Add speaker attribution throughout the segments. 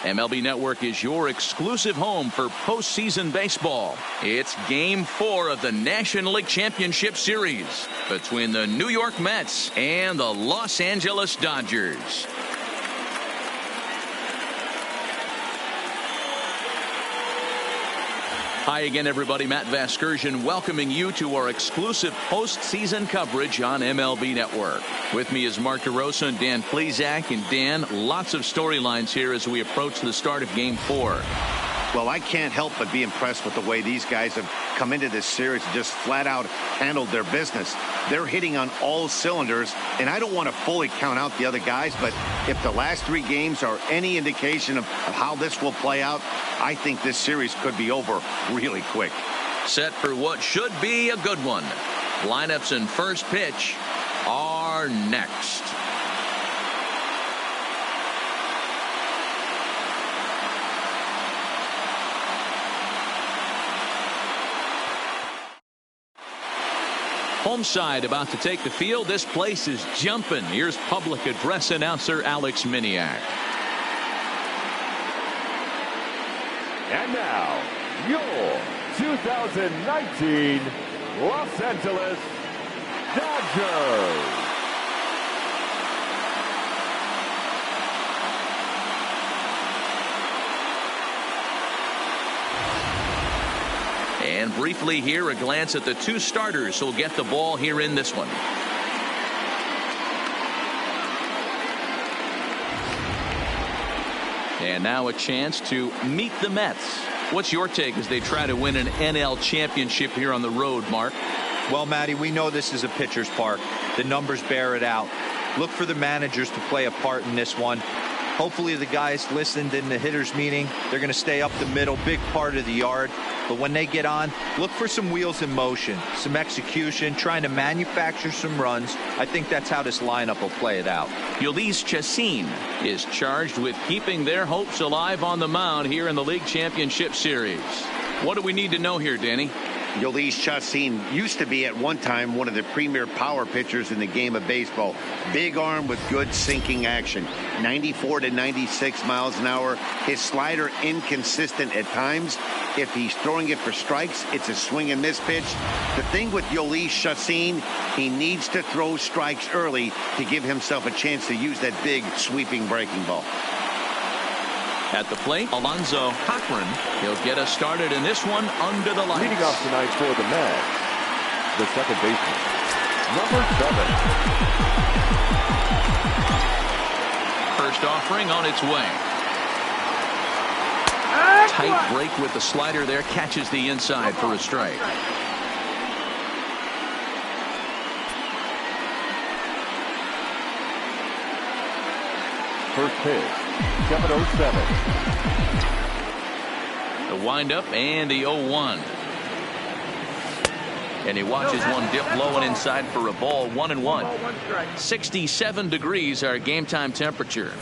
Speaker 1: MLB Network is your exclusive home for postseason baseball. It's Game 4 of the National League Championship Series between the New York Mets and the Los Angeles Dodgers. Hi again, everybody. Matt Vasgersian welcoming you to our exclusive postseason coverage on MLB Network. With me is Mark DeRosa and Dan Plesac. And Dan, lots of storylines here as we approach the start of Game 4.
Speaker 2: Well, I can't help but be impressed with the way these guys have come into this series and just flat out handled their business. They're hitting on all cylinders, and I don't want to fully count out the other guys, but if the last 3 games are any indication of how this will play out, I think this series could be over really quick.
Speaker 1: Set for what should be a good one. Lineups and first pitch are next. Home side about to take the field. This place is jumping. Here's public address announcer Alex Miniak.
Speaker 3: And now, your 2019 Los Angeles Dodgers.
Speaker 1: And briefly here, a glance at the 2 starters who'll get the ball here in this one. And now a chance to meet the Mets. What's your take as they try to win an NL championship here on the road, Mark?
Speaker 4: Well, Matty, we know this is a pitcher's park. The numbers bear it out. Look for the managers to play a part in this one. Hopefully the guys listened in the hitters meeting. They're going to stay up the middle, big part of the yard. But when they get on, look for some wheels in motion, some execution, trying to manufacture some runs. I think that's how this lineup will play it out.
Speaker 1: Jhoulys Chacín is charged with keeping their hopes alive on the mound here in the League Championship Series. What do we need to know here, Danny?
Speaker 2: Jhoulys Chacín used to be at one time one of the premier power pitchers in the game of baseball. Big arm with good sinking action. 94 to 96 miles an hour. His slider inconsistent at times. If he's throwing it for strikes, it's a swing and miss pitch. The thing with Jhoulys Chacín, he needs to throw strikes early to give himself a chance to use that big sweeping breaking ball.
Speaker 1: At the plate, Alonzo Cochran. He'll get us started in this one under the lights.
Speaker 3: Leading off tonight for the Mets, the second baseman, number 7.
Speaker 1: First offering on its way. Tight break with the slider there. Catches the inside for a strike.
Speaker 3: First pitch, 7:07.
Speaker 1: The windup and the 0-1. And he watches one dip low and inside for a ball. 1-1. 67 degrees our game time temperature.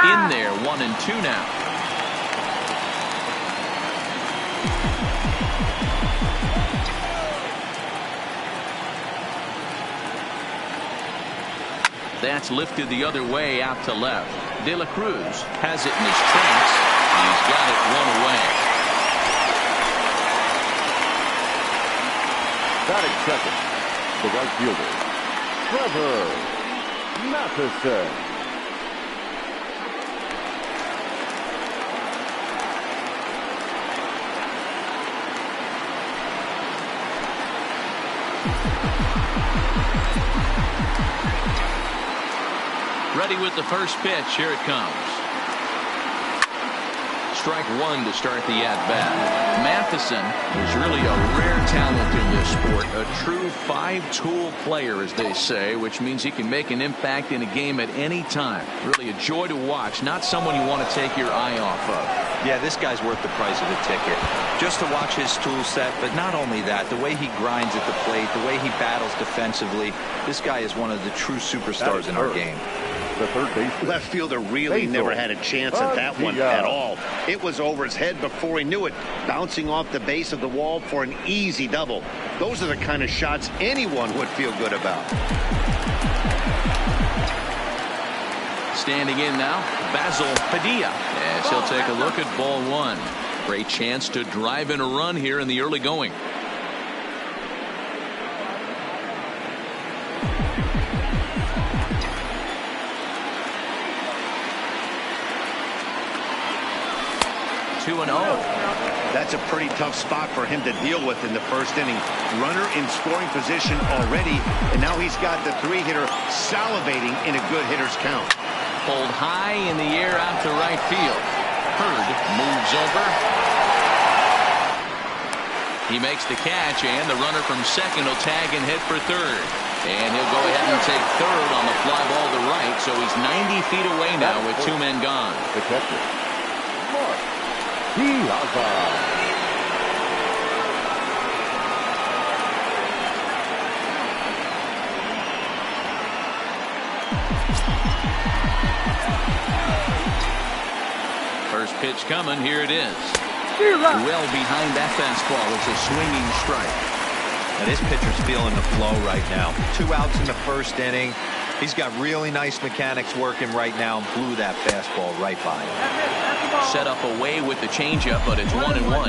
Speaker 1: In there, 1-2 now. That's lifted the other way out to left. De La Cruz has it in his tracks. He's got it one away.
Speaker 3: Batting second, the right fielder, Trevor Matheson.
Speaker 1: Ready with the first pitch. Here it comes. Strike 1 to start the at-bat. Matheson is really a rare talent in this sport. A true 5-tool player, as they say, which means he can make an impact in a game at any time. Really a joy to watch. Not someone you want to take your eye off of.
Speaker 4: Yeah, this guy's worth the price of a ticket. Just to watch his tool set, but not only that, the way he grinds at the plate, the way he battles defensively. This guy is one of the true superstars in our game.
Speaker 3: the third baseman.
Speaker 2: Left fielder really
Speaker 3: Basil.
Speaker 2: never had a chance at that one at all. It was over his head before he knew it, bouncing off the base of the wall for an easy double. Those are the kind of shots anyone would feel good about.
Speaker 1: Standing in now, Basil Padilla, as he'll take a look at ball one. Great chance to drive in a run here in the early going. Two and 0.
Speaker 2: That's a pretty tough spot for him to deal with in the first inning. Runner in scoring position already, and now he's got the three-hitter salivating in a good hitter's count.
Speaker 1: Pulled high in the air out to right field. Hurd moves over. He makes the catch, and the runner from second will tag and hit for third. And he'll go ahead and take third on the fly ball to right, so he's 90 feet away now with two men gone.
Speaker 3: The catcher, Mark Piazza.
Speaker 1: First pitch coming. Here it is. Well behind that fastball. It's a swinging strike.
Speaker 4: Now this pitcher's feeling the flow right now. 2 outs in the first inning. He's got really nice mechanics working right now and blew that fastball right by him.
Speaker 1: Set up away with the changeup, but it's 1-1.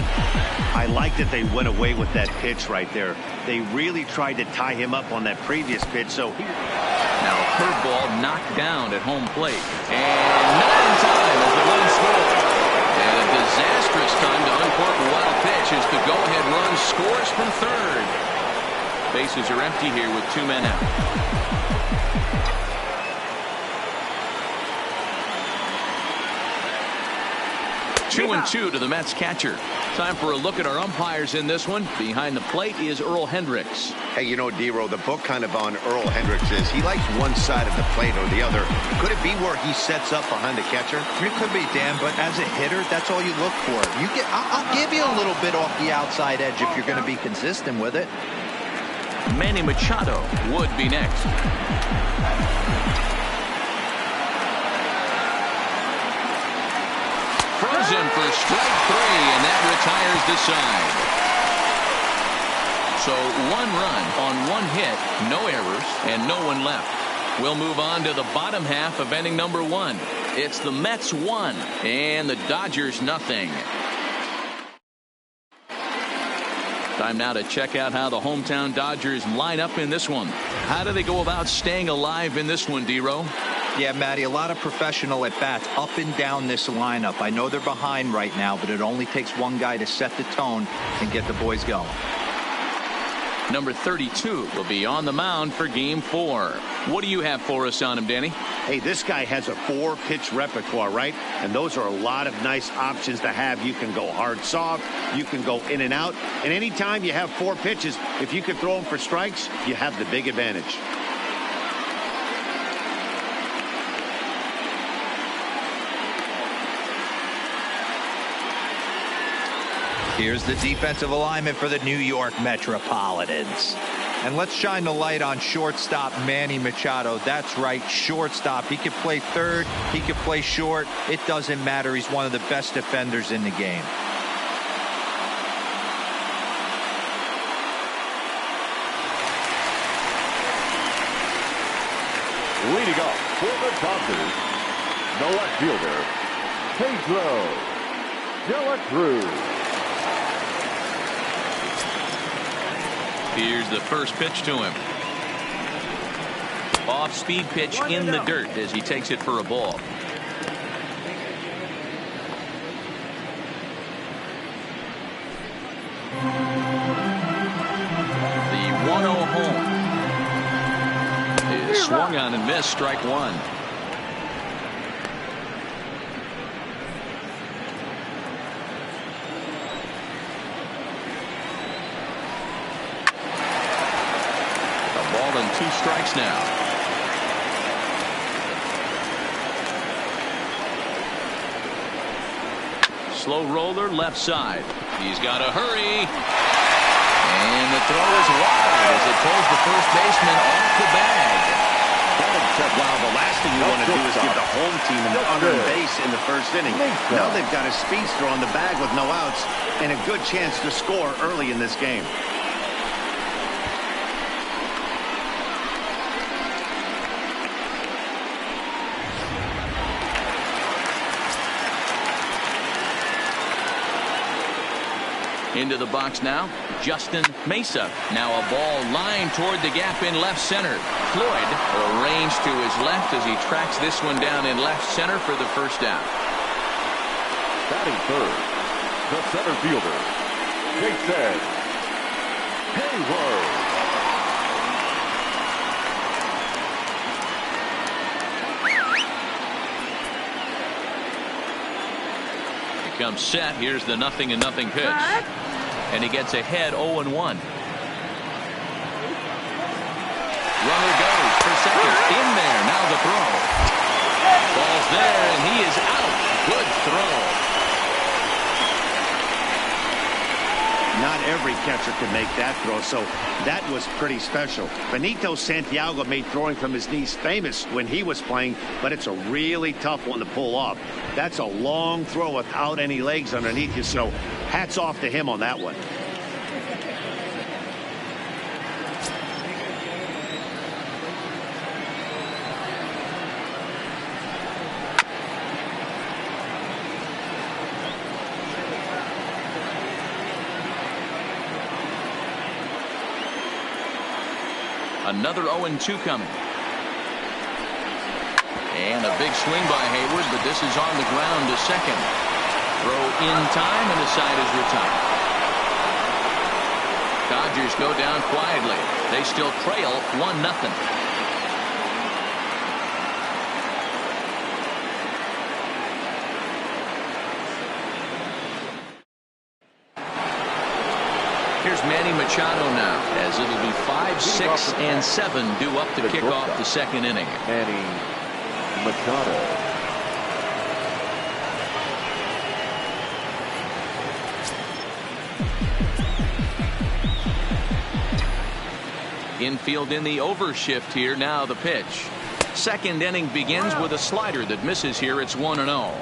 Speaker 2: I like that they went away with that pitch right there. They really tried to tie him up on that previous pitch. So
Speaker 1: now a curveball knocked down at home plate. And not in time as the run scores. And a disastrous time to uncork a wild pitch as the go-ahead run scores from third. Bases are empty here with two men out. 2-2 to the Mets catcher. Time for a look at our umpires in this one. Behind the plate is Earl Hendricks.
Speaker 2: Hey, you know, D-Row, the book kind of on Earl Hendricks is he likes one side of the plate or the other. Could it be where he sets up behind the catcher?
Speaker 4: It could be, Dan, but as a hitter, that's all you look for. I'll give you a little bit off the outside edge if you're going to be consistent with it.
Speaker 1: Manny Machado would be next. Frozen for strike three, and that retires the side. So 1 run on 1 hit, no errors, and no one left. We'll move on to the bottom half of inning number 1. It's the Mets 1 and the Dodgers nothing. Time now to check out how the hometown Dodgers line up in this one. How do they go about staying alive in this one, D-Row?
Speaker 4: Yeah, Matty, a lot of professional at-bats up and down this lineup. I know they're behind right now, but it only takes one guy to set the tone and get the boys going.
Speaker 1: Number 32 will be on the mound for Game 4. What do you have for us on him, Danny?
Speaker 2: Hey, this guy has a 4-pitch repertoire, right? And those are a lot of nice options to have. You can go hard, soft. You can go in and out. And anytime you have 4 pitches, if you could throw them for strikes, you have the big advantage.
Speaker 4: Here's the defensive alignment for the New York Metropolitans. And let's shine the light on shortstop Manny Machado. That's right, shortstop. He can play third. He can play short. It doesn't matter. He's one of the best defenders in the game.
Speaker 3: Leading off for the Dodgers, the left fielder, Pedro De La Cruz.
Speaker 1: Here's the first pitch to him. Off-speed pitch in the dirt as he takes it for a ball. The 1-0 home is swung on and missed, strike one. And 2 strikes now. Slow roller left side. He's got to hurry. And the throw is wide as it pulls the first baseman off the bag.
Speaker 2: Wow, the last thing you want to do is give the home team an unearned base in the first inning. Now they've got a speedster on the bag with no outs and a good chance to score early in this game.
Speaker 1: Into the box now, Justin Mesa. Now a ball lined toward the gap in left center. Floyd arranged to his left as he tracks this one down in left center for the first out.
Speaker 3: Batting third, the center fielder, Jason Hayward.
Speaker 1: He comes set. Here's the 0-0 pitch. And he gets ahead 0-1. Runner goes for second. In there. Now the throw. Ball's there, and he is out. Good throw.
Speaker 2: Not every catcher can make that throw, so that was pretty special. Benito Santiago made throwing from his knees famous when he was playing, but it's a really tough one to pull off. That's a long throw without any legs underneath you, so hats off to him on that one.
Speaker 1: Another 0-2 coming. And a big swing by Hayward, but this is on the ground to second. Throw in time, and the side is retired. Dodgers go down quietly. They still trail 1-0. Here's Manny Machado now, as it'll be 5, 6, and 7 due up to kick off the second inning.
Speaker 3: Manny Machado.
Speaker 1: Infield in the overshift here. Now the pitch. Second inning begins with a slider that misses here. It's 1-0.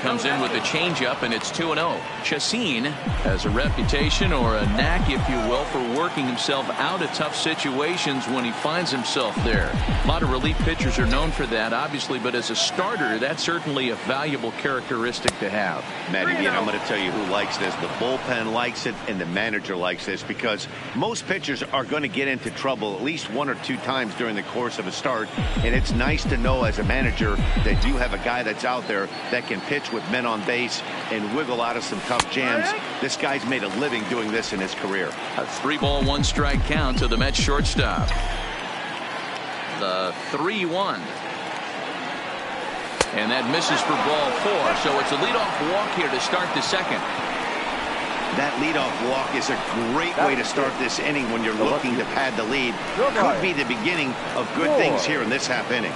Speaker 1: Comes in with a changeup, and it's 2-0. Chacin has a reputation, or a knack, if you will, for working himself out of tough situations when he finds himself there. A lot of relief pitchers are known for that, obviously, but as a starter, that's certainly a valuable characteristic to have.
Speaker 2: Matty, I'm going to tell you who likes this. The bullpen likes it, and the manager likes this, because most pitchers are going to get into trouble at least 1 or 2 times during the course of a start, and it's nice to know as a manager that you have a guy that's out there that can pitch with men on base and wiggle out of some tough jams. This guy's made a living doing this in his career.
Speaker 1: A 3-ball 1-strike count to the Mets shortstop. The 3-1. And that misses for ball 4. So it's a leadoff walk here to start the second.
Speaker 2: That leadoff walk is a great way to start this inning when you're looking to pad the lead. Could be the beginning of good things here in this half inning.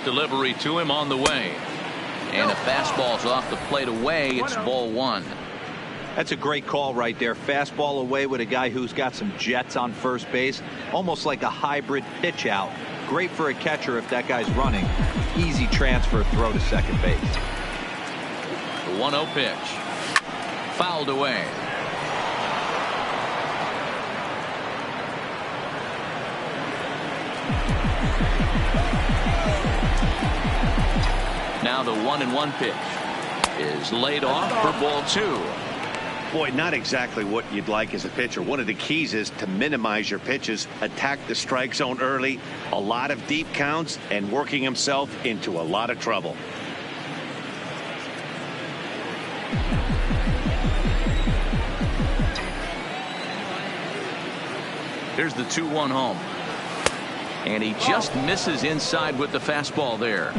Speaker 1: Delivery to him on the way, and a fastball's off the plate away. It's ball 1.
Speaker 4: That's a great call right there. Fastball away with a guy who's got some jets on first base, almost like a hybrid pitch out. Great for a catcher if that guy's running. Easy transfer throw to second base.
Speaker 1: The 1-0 pitch, fouled away. Now the 1-1 pitch is laid off for ball 2.
Speaker 2: Boy, not exactly what you'd like as a pitcher. One of the keys is to minimize your pitches, attack the strike zone early, a lot of deep counts, and working himself into a lot of trouble.
Speaker 1: Here's the 2-1 home. And he just misses inside with the fastball there.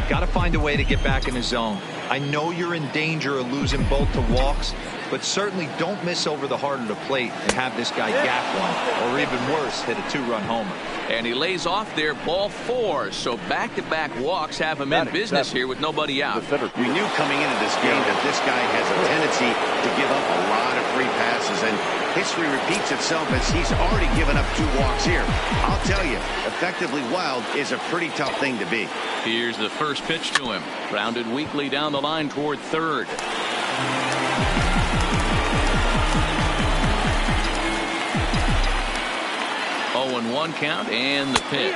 Speaker 4: Got to find a way to get back in the zone. I know you're in danger of losing both to walks, but certainly don't miss over the heart of the plate and have this guy gap one, or even worse, hit a 2-run homer.
Speaker 1: And he lays off there, ball 4. So back-to-back walks have him in business here with nobody out.
Speaker 2: We knew coming into this game that this guy has a tendency to give up a lot of free passes, and history repeats itself as he's already given up 2 walks here. I'll tell you, effectively wild is a pretty tough thing to be.
Speaker 1: Here's the first pitch to him. Grounded weakly down the line toward third. 0-1 count and the pitch.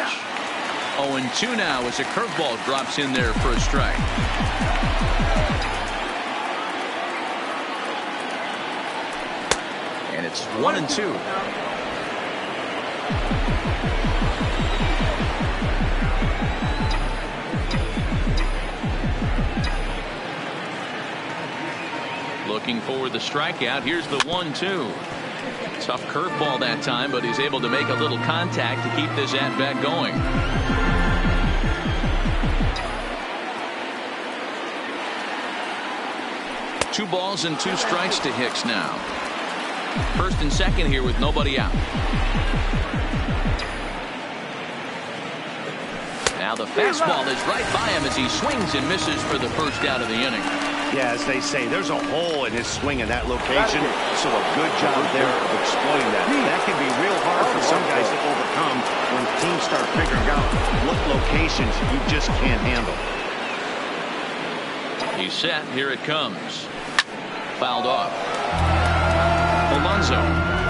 Speaker 1: 0-2 now as a curveball drops in there for a strike. And it's 1-2. Looking for the strikeout. Here's the 1-2. Tough curveball that time, but he's able to make a little contact to keep this at-bat going. Two balls and 2 strikes to Hicks now. First and second here with nobody out. Now the fastball is right by him as he swings and misses for the first out of the inning.
Speaker 2: Yeah, as they say, there's a hole in his swing in that location, so a good job there of exploiting that. That can be real hard for some guys to overcome when teams start figuring out what locations you just can't handle.
Speaker 1: He's set. Here it comes. Fouled off. Alonso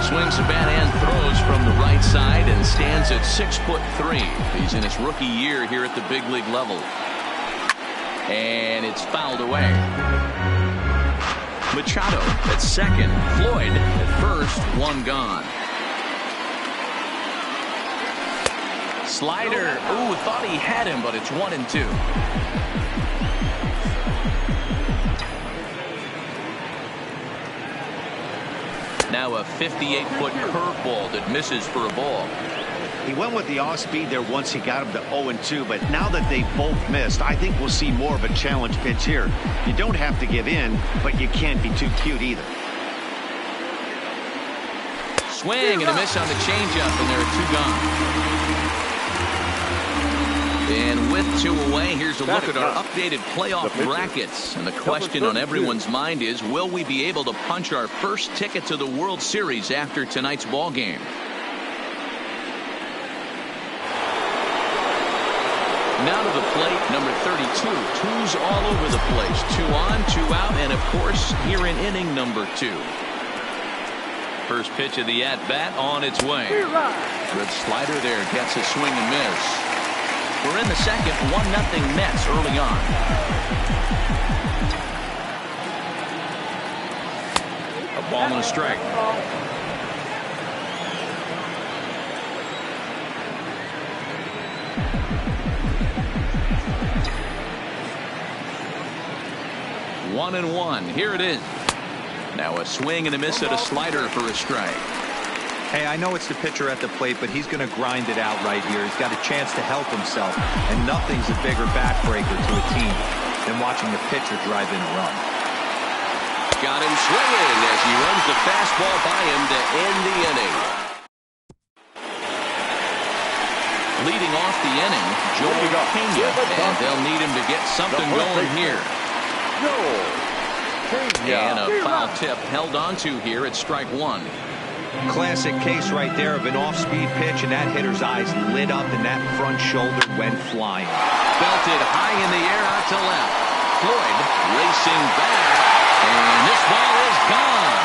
Speaker 1: swings the bat and throws from the right side and stands at 6'3". He's in his rookie year here at the big league level. And it's fouled away. Machado at second. Floyd at first. 1 gone. Slider. Ooh, thought he had him, but it's 1-2. Now a 58-foot curveball that misses for a ball.
Speaker 2: He went with the off-speed there once he got him to 0-2, but now that they both missed, I think we'll see more of a challenge pitch here. You don't have to give in, but you can't be too cute either.
Speaker 1: Swing and a miss on the changeup, and there are 2 gone. And with 2 away, here's a look at our updated playoff brackets. And the question on everyone's mind is, will we be able to punch our first ticket to the World Series after tonight's ball game? Now to the plate, number 32. 2s all over the place. 2 on, 2 out, and of course, here in inning number 2. First pitch of the at-bat on its way. Good slider there, gets a swing and miss. We're in the second, 1-0 Mets early on. A ball and a strike. One and 1. Here it is. Now a swing and a miss at a slider for a strike.
Speaker 4: Hey, I know it's the pitcher at the plate, but he's going to grind it out right here. He's got a chance to help himself, and nothing's a bigger backbreaker to a team than watching the pitcher drive in a run.
Speaker 1: Got him swinging as he runs the fastball by him to end the inning. Leading off the inning, Joel Pena, and they'll need him to get something going here. And a foul tip held onto here at strike 1.
Speaker 4: Classic case right there of an off-speed pitch, and that hitter's eyes lit up and that front shoulder went flying.
Speaker 1: Belted high in the air out to left. Floyd racing back, and this ball is gone.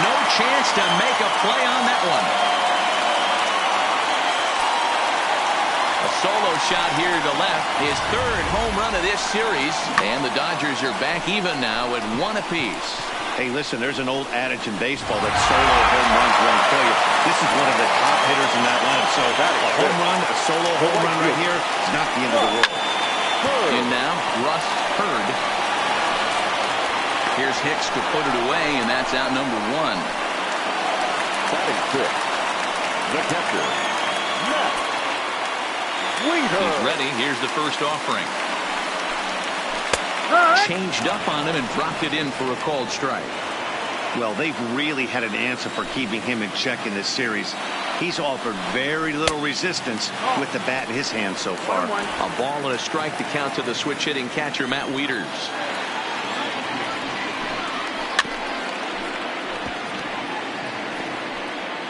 Speaker 1: No chance to make a play on that one. A solo shot here to left, his 3rd home run of this series, and the Dodgers are back even now at 1 apiece.
Speaker 2: Hey, listen, there's an old adage in baseball that solo home runs won't kill you. This is one of the top hitters in that lineup. So a home run, a solo home run right here is not the end of the world.
Speaker 1: And now, Russ Hurd. Here's Hicks to put it away, and that's out number 1.
Speaker 3: The catcher,
Speaker 1: He's ready. Here's the first offering. Changed up on him and dropped it in for a called strike.
Speaker 2: Well, they've really had an answer for keeping him in check in this series. He's offered very little resistance with the bat in his hand so far.
Speaker 1: A ball and a strike to count to the switch hitting catcher Matt Wieters.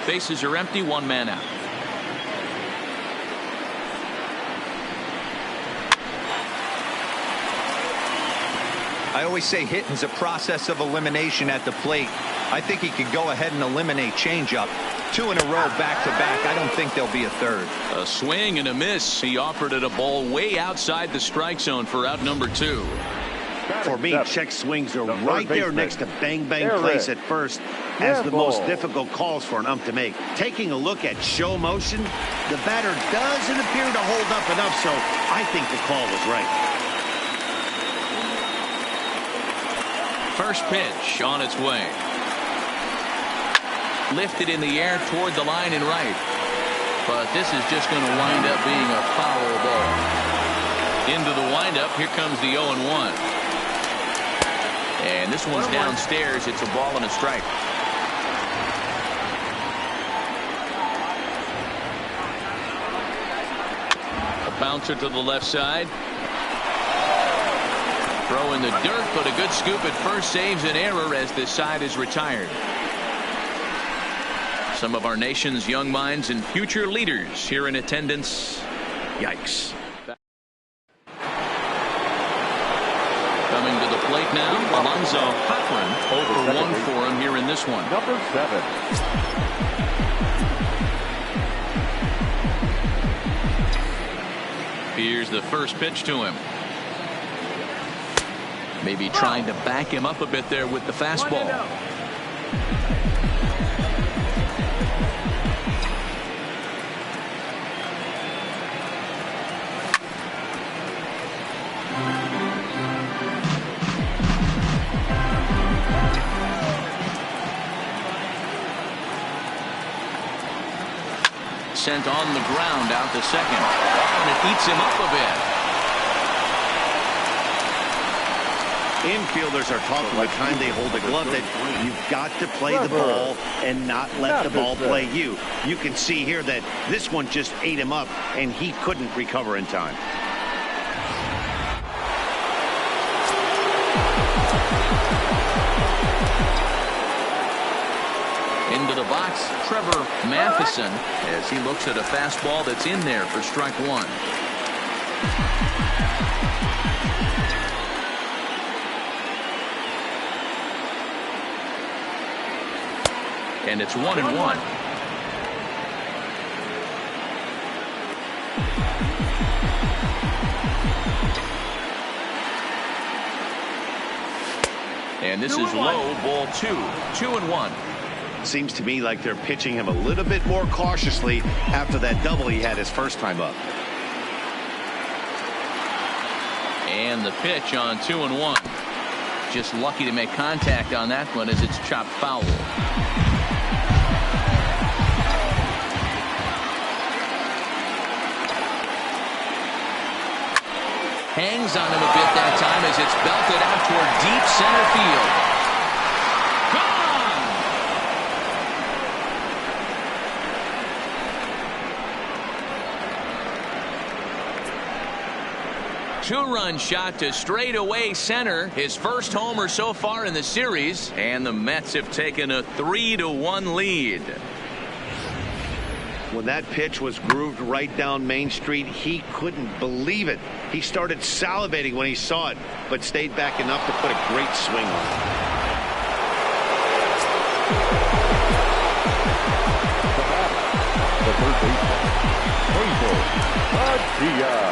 Speaker 1: Bases are empty, one man out.
Speaker 4: I always say hitting is a process of elimination at the plate. I think he could go ahead and eliminate changeup. 2 in a row back to back. I don't think there'll be a third.
Speaker 1: A swing and a miss. He offered it a ball way outside the strike zone for out number 2.
Speaker 2: For me, check swings are right there next to bang bang plays at first as the most difficult calls for an ump to make. Taking a look at show motion, the batter doesn't appear to hold up enough, so I think the call was right.
Speaker 1: First pitch on its way. Lifted in the air toward the line and right. But this is just going to wind up being a foul ball. Into the windup. Here comes the 0-1. And this one's downstairs. It's a ball and a strike. A bouncer to the left side. Throw in the dirt, but a good scoop at first saves an error as this side is retired. Some of our nation's young minds and future leaders here in attendance. Yikes. Coming to the plate now, Alonzo Cochran, 0-for-1 for him here in this one.
Speaker 3: number 7.
Speaker 1: Here's the first pitch to him. Maybe trying to back him up a bit there with the fastball. Sent on the ground out to second. And it eats him up a bit.
Speaker 2: Infielders are taught from the time they hold the glove that you've got to play the ball and not let the ball play you. You can see here that this one just ate him up and he couldn't recover in time.
Speaker 1: Into the box, Trevor Matheson, as he looks at a fastball that's in there for strike 1. And it's 1-1. And this is low, ball 2. 2-1.
Speaker 2: Seems to me like they're pitching him a little bit more cautiously after that double he had his first time up.
Speaker 1: And the pitch on 2-1. Just lucky to make contact on that one as it's chopped foul. Hangs on him a bit that time as it's belted out toward deep center field. Gone! Two-run shot to straightaway center. His first homer so far in the series. And the Mets have taken a 3-1 lead.
Speaker 2: When that pitch was grooved right down Main Street, he couldn't believe it. He started salivating when he saw it, but stayed back enough to put a great swing on
Speaker 3: it.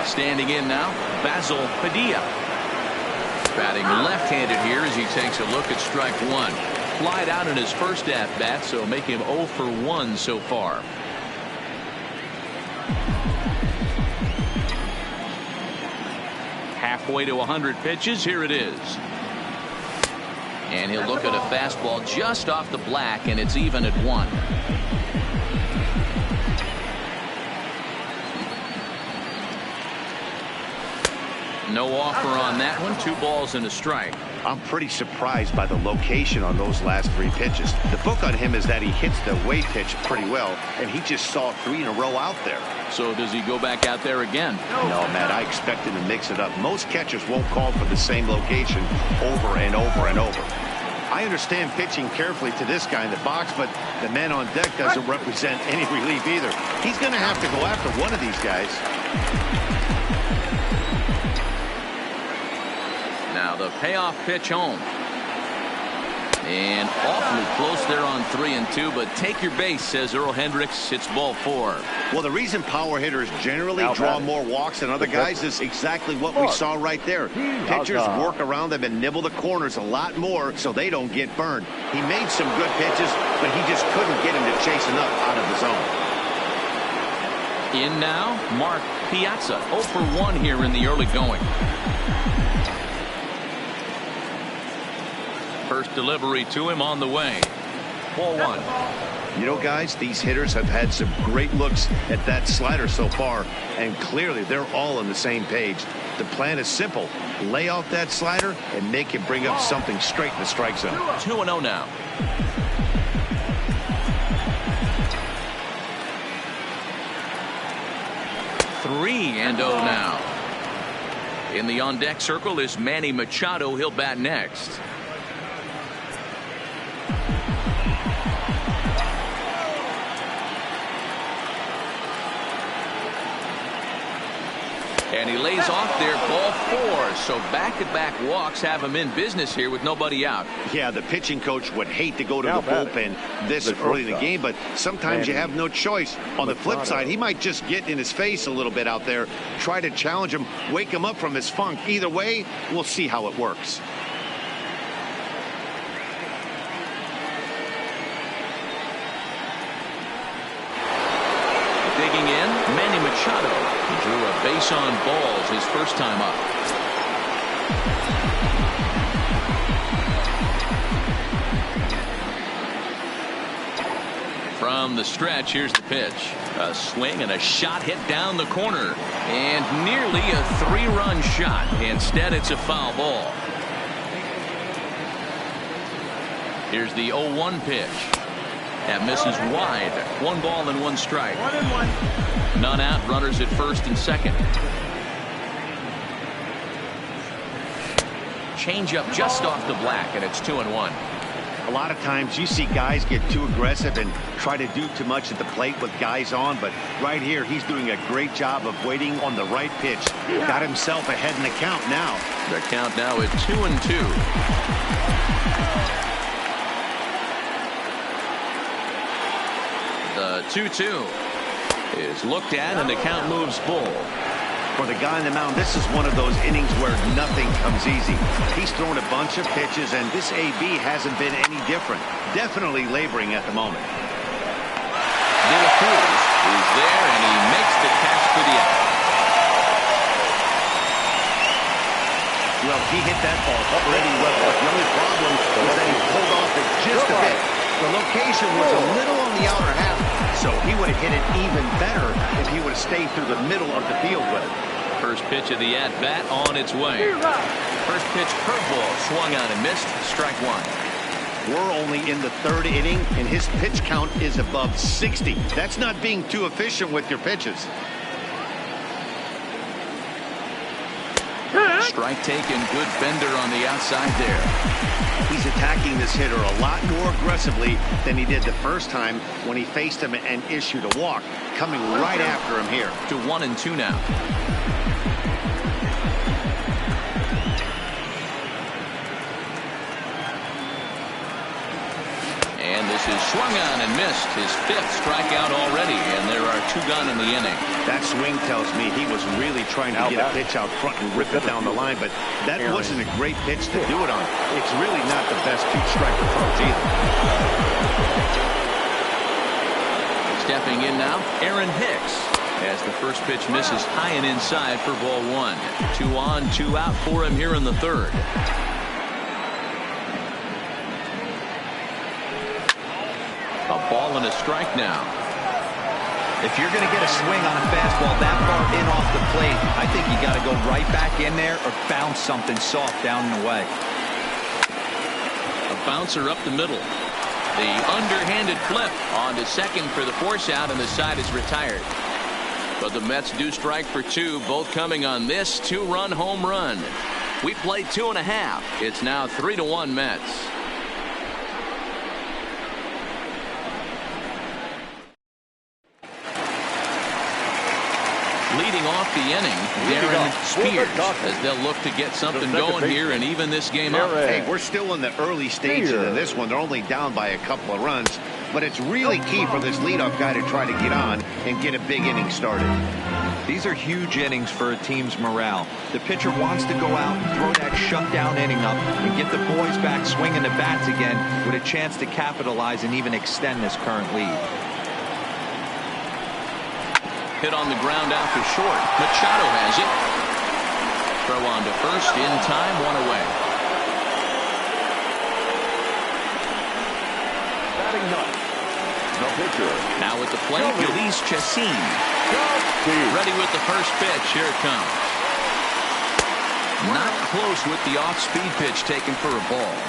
Speaker 1: Standing in now, Basil Padilla. Batting left-handed here as he takes a look at strike 1. Flied out in his first at-bat, so make him 0-for-1 so far. Halfway to 100 pitches. Here it is. And he'll look at a fastball just off the black, and it's even at 1. No offer on that one. 2 balls and a strike.
Speaker 2: I'm pretty surprised by the location on those last 3 pitches. The book on him is that he hits the away pitch pretty well, and he just saw 3 in a row out there.
Speaker 1: So does he go back out there again?
Speaker 2: No, Matt, I expect him to mix it up. Most catchers won't call for the same location over and over and over. I understand pitching carefully to this guy in the box, but the man on deck doesn't represent any relief either. He's going to have to go after one of these guys.
Speaker 1: Now the payoff pitch home. And awfully close there on 3-2, but take your base, says Earl Hendricks. It's ball 4.
Speaker 2: Well, the reason power hitters generally draw more walks than other guys is exactly what we saw right there. Pitchers work around them and nibble the corners a lot more so they don't get burned. He made some good pitches, but he just couldn't get him to chase enough out of the zone.
Speaker 1: In now, Mark Piazza. 0 for 1 here in the early going. First delivery to him on the way. Ball 1.
Speaker 2: You know, guys, these hitters have had some great looks at that slider so far, and clearly they're all on the same page. The plan is simple. Lay off that slider and make him bring up something straight in the strike zone.
Speaker 1: 2-0 now. Three and 0 now. In the on-deck circle is Manny Machado. He'll bat next. And he lays off there, ball 4. So back-to-back walks have him in business here with nobody out.
Speaker 2: Yeah, the pitching coach would hate to go to the bullpen this early in the game, but sometimes you have no choice. On the flip side, he might just get in his face a little bit out there, try to challenge him, wake him up from his funk. Either way, we'll see how it works.
Speaker 1: Digging in, Manny Machado. He drew a base on balls his first time up. From the stretch, here's the pitch. A swing and a shot hit down the corner. And nearly a 3-run shot. Instead, it's a foul ball. Here's the 0-1 pitch. That misses wide. 1 ball and 1 strike.
Speaker 5: 1-1.
Speaker 1: None out. Runners at first and second. Change up just off the black, and it's 2-1.
Speaker 2: A lot of times you see guys get too aggressive and try to do too much at the plate with guys on, but right here he's doing a great job of waiting on the right pitch. Got himself ahead in the count now.
Speaker 1: The count now is 2-2. The 2-2 is looked at, and the count moves full.
Speaker 2: For the guy on the mound, this is one of those innings where nothing comes easy. He's thrown a bunch of pitches, and this AB hasn't been any different. Definitely laboring at the moment.
Speaker 1: De La Cruz is there, and he makes the catch for the out.
Speaker 2: Well, he hit that ball pretty well, but the only problem was that he pulled off it just a bit. The location was a little on the outer half, so he would have hit it even better if he would have stayed through the middle of the field with it.
Speaker 1: First pitch of the at-bat on its way. First pitch curveball swung on and missed. Strike 1.
Speaker 2: We're only in the 3rd inning, and his pitch count is above 60. That's not being too efficient with your pitches.
Speaker 1: Strike taken. Good bender on the outside there.
Speaker 2: He's attacking this hitter a lot more aggressively than he did the first time when he faced him and issued a walk. Coming right after him here.
Speaker 1: To 1-2 now. And this is swung on and missed. His 5th strikeout already, and there are 2 gone in the inning.
Speaker 2: That swing tells me he was really trying to get a pitch out front and rip it down the line, but that wasn't a great pitch to do it on. It's really not the best 2-strike approach either.
Speaker 1: Stepping in now, Aaron Hicks, as the first pitch misses high and inside for ball 1. 2 on, 2 out for him here in the 3rd. A ball and a strike now.
Speaker 4: If you're going to get a swing on a fastball that far in off the plate, I think you got to go right back in there or bounce something soft down and away.
Speaker 1: A bouncer up the middle. The underhanded flip on to second for the force out, and the side is retired. But the Mets do strike for two, both coming on this two-run home run. We played 2.5. It's now 3-1 Mets. Leading off the inning, Darren Spears, as they'll look to get something going here and even this game up.
Speaker 2: Hey, we're still in the early stages of this one. They're only down by a couple of runs, but it's really key for this leadoff guy to try to get on and get a big inning started.
Speaker 4: These are huge innings for a team's morale. The pitcher wants to go out and throw that shutdown inning up and get the boys back swinging the bats again with a chance to capitalize and even extend this current lead.
Speaker 1: Hit on the ground out to short. Machado has it. Throw on to first in time, one away.
Speaker 3: Batting ninth, the pitcher.
Speaker 1: Now at the plate, Elise Chassin. Ready with the first pitch. Here it comes. Not close with the off-speed pitch taken for a ball.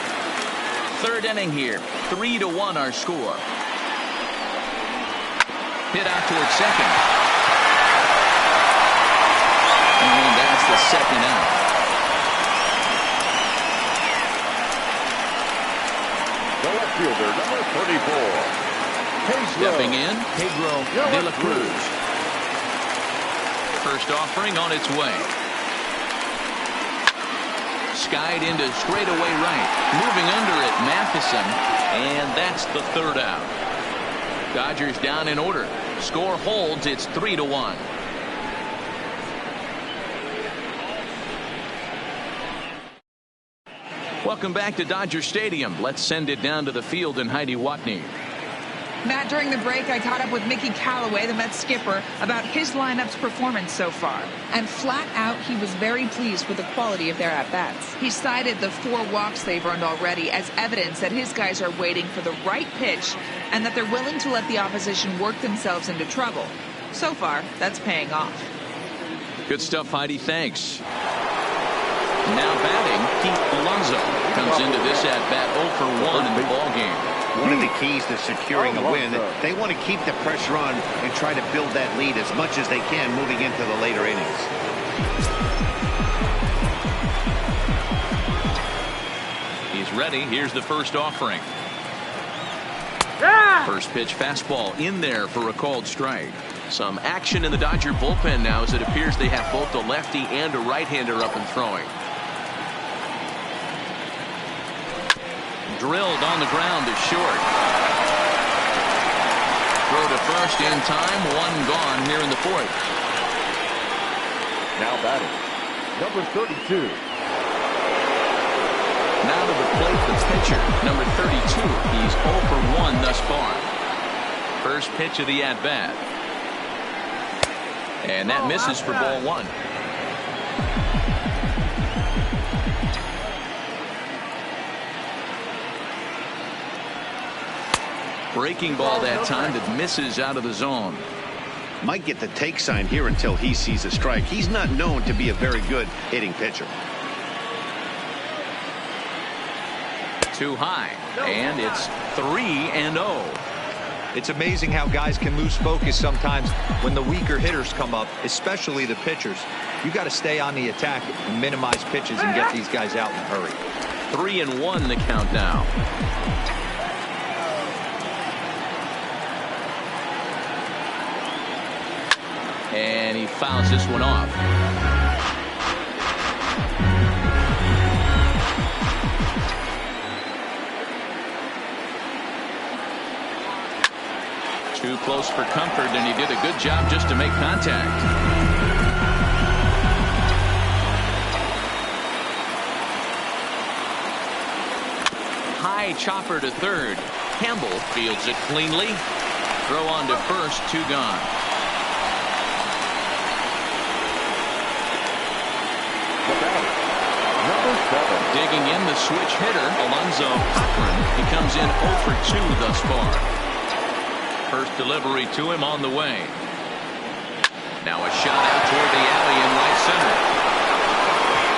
Speaker 1: Third inning here. 3-1 our score. Hit out towards second. And that's the second out.
Speaker 3: The left fielder, number 34.
Speaker 1: Stepping in, Pedro de la Cruz. First offering on its way. Skied into straightaway right. Moving under it, Matheson. And that's the third out. Dodgers down in order. Score holds. It's 3-1. Welcome back to Dodger Stadium. Let's send it down to the field and Heidi Watney.
Speaker 5: Matt, during the break, I caught up with Mickey Callaway, the Mets skipper, about his lineup's performance so far. And flat out, he was very pleased with the quality of their at-bats. He cited the 4 walks they've earned already as evidence that his guys are waiting for the right pitch and that they're willing to let the opposition work themselves into trouble. So far, that's paying off.
Speaker 1: Good stuff, Heidi. Thanks. Now batting, Pete Alonso comes into this at-bat 0 for 1 in the ballgame.
Speaker 2: One of the keys to securing a win, they want to keep the pressure on and try to build that lead as much as they can moving into the later innings.
Speaker 1: He's ready. Here's the first offering. First pitch fastball in there for a called strike. Some action in the Dodger bullpen now as it appears they have both a lefty and a right-hander up and throwing. Drilled on the ground to short. Throw to first in time. One gone here in the fourth.
Speaker 3: Now batting, number 32.
Speaker 1: Now to the plate, the pitcher, number 32. He's 0 for 1 thus far. First pitch of the at-bat. And that misses for ball 1. Breaking ball that time that misses out of the zone.
Speaker 2: Might get the take sign here until he sees a strike. He's not known to be a very good hitting pitcher.
Speaker 1: Too high. And it's 3-0.
Speaker 4: It's amazing how guys can lose focus sometimes when the weaker hitters come up, especially the pitchers. You got to stay on the attack and minimize pitches and get these guys out in a hurry.
Speaker 1: 3-1 the count now. And he fouls this one off. Too close for comfort, and he did a good job just to make contact. High chopper to third. Campbell fields it cleanly. Throw on to first, 2 gone. Digging in the switch hitter, Alonzo Cochran. He comes in 0 for 2 thus far. First delivery to him on the way. Now a shot out toward the alley in right center.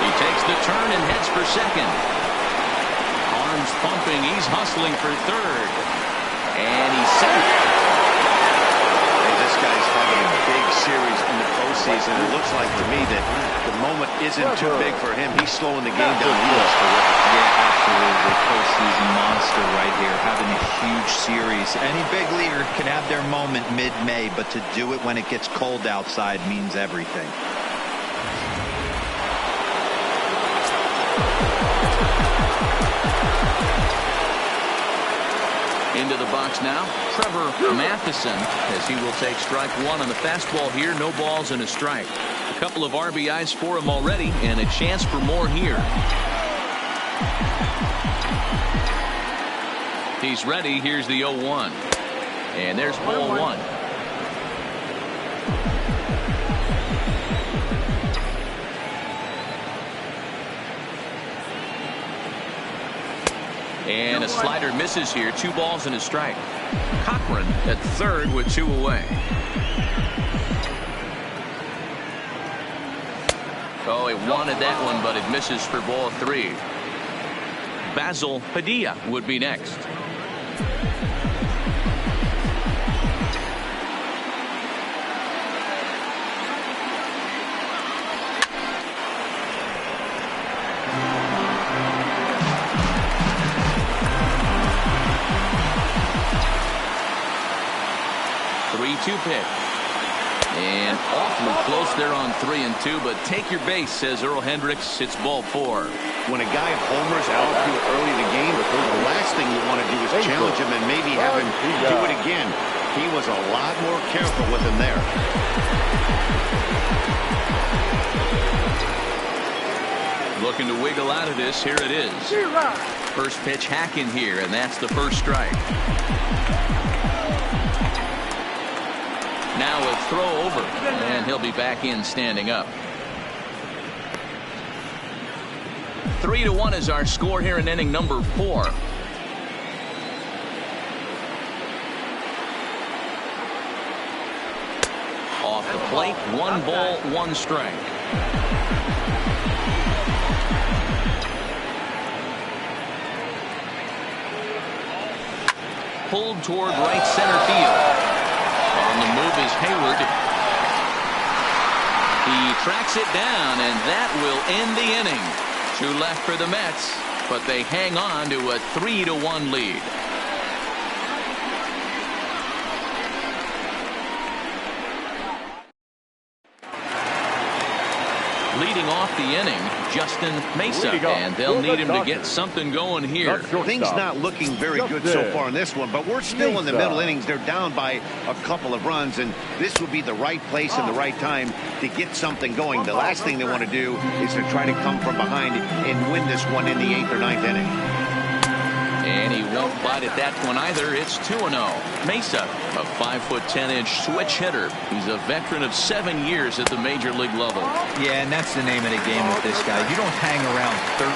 Speaker 1: He takes the turn and heads for second. Arms pumping. He's hustling for third. And he's safe.
Speaker 2: Hey, this guy's having a big series in the postseason. It looks like to me that the moment isn't too big for him. He's slowing the game down. He looks terrific.
Speaker 4: Yeah, absolutely. Postseason monster right here, having a huge series. Any big leaguer can have their moment mid-May, but to do it when it gets cold outside means everything.
Speaker 1: Into the box now, Trevor Matheson, as he will take strike one on the fastball here. No balls and a strike. A couple of RBIs for him already, and a chance for more here. He's ready. Here's the 0-1. And there's ball one. And a slider misses here. 2 balls and a strike. Cochran at third with 2 away. Oh, he wanted that one, but it misses for ball 3. Basil Padilla would be next. Pitch. And awfully close there on 3-2, but take your base, says Earl Hendricks. It's ball 4.
Speaker 2: When a guy homers out too early in the game, the last thing you want to do is challenge him and maybe have him do it again. He was a lot more careful with him there.
Speaker 1: Looking to wiggle out of this. Here it is. First pitch hacking here, and that's the first strike. Now a throw over, and he'll be back in standing up. 3-1 is our score here in inning number 4. Off the plate, 1 ball, 1 strike. Pulled toward right center field. On the move is Hayward. He tracks it down, and that will end the inning. 2 left for the Mets, but they hang on to a 3-1 lead. Leading off the inning, Justin Mesa, and they'll need him to get something going here.
Speaker 2: Things not looking very good so far in this one, but we're still in the middle innings. They're down by a couple of runs, and this would be the right place and the right time to get something going. The last thing they want to do is to try to come from behind and win this one in the 8th or 9th inning.
Speaker 1: And he won't bite at that one either. It's 2-0. Mesa, a 5'10" switch hitter. He's a veteran of 7 years at the major league level.
Speaker 4: Yeah, and that's the name of the game with this guy. You don't hang around 13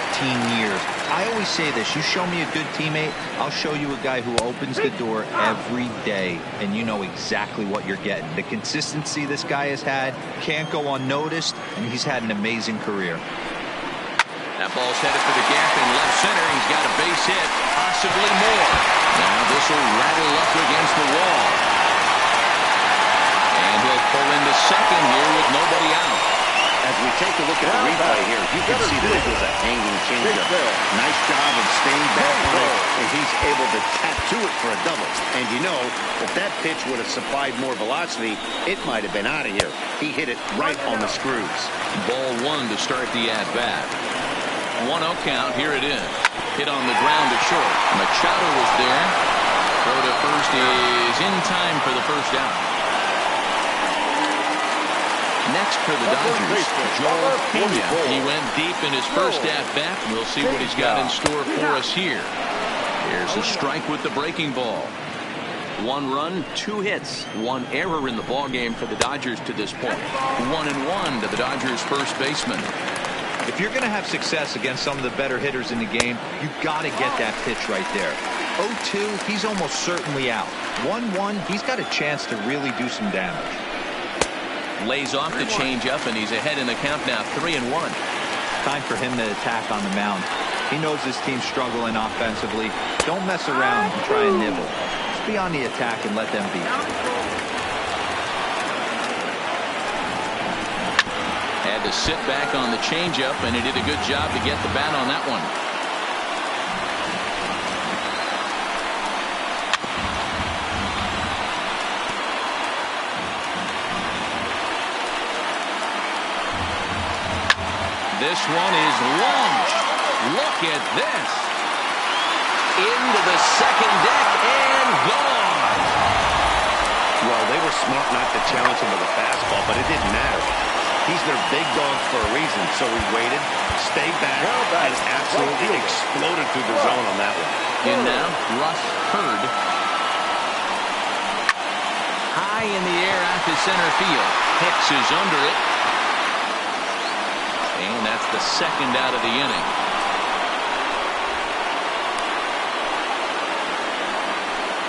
Speaker 4: years. I always say this: you show me a good teammate, I'll show you a guy who opens the door every day, and you know exactly what you're getting. The consistency this guy has had can't go unnoticed, and he's had an amazing career.
Speaker 1: That ball's headed for the gap in left center. He's got a base hit, possibly more. Now this will rattle up against the wall. And he'll pull into second here with nobody out.
Speaker 2: As we take a look at the replay here, you can see that it was a hanging changeup. Nice job of staying back on it, and he's able to tattoo it for a double. And you know, if that pitch would have supplied more velocity, it might have been out of here. He hit it right on the screws.
Speaker 1: Ball 1 to start the at-bat. 1-0 count. Here it is. Hit on the ground to short. Machado was there. Throw to first is in time for the first out. Next for the Dodgers, Joel Pena. He went deep in his first at-bat. We'll see what he's got in store for us here. Here's a strike with the breaking ball. 1 run, 2 hits, 1 error in the ballgame for the Dodgers to this point. 1-1 to the Dodgers first baseman.
Speaker 4: If you're going to have success against some of the better hitters in the game, you've got to get that pitch right there. 0-2, he's almost certainly out. 1-1, he's got a chance to really do some damage.
Speaker 1: Lays off the changeup, and he's ahead in the count now, 3-1.
Speaker 4: Time for him to attack on the mound. He knows his team's struggling offensively. Don't mess around and try and nibble. Just be on the attack and let them beat you.
Speaker 1: Had to sit back on the changeup, and he did a good job to get the bat on that one. This one is launched. Look at this. Into the second deck and gone.
Speaker 2: Well, they were smart not to challenge him with a fastball, but it didn't matter. He's their big dog for a reason, so he waited, stayed back, and absolutely exploded through the zone on that one.
Speaker 1: In now, Russ Hurd. High in the air out to center field. Hicks is under it. And that's the second out of the inning.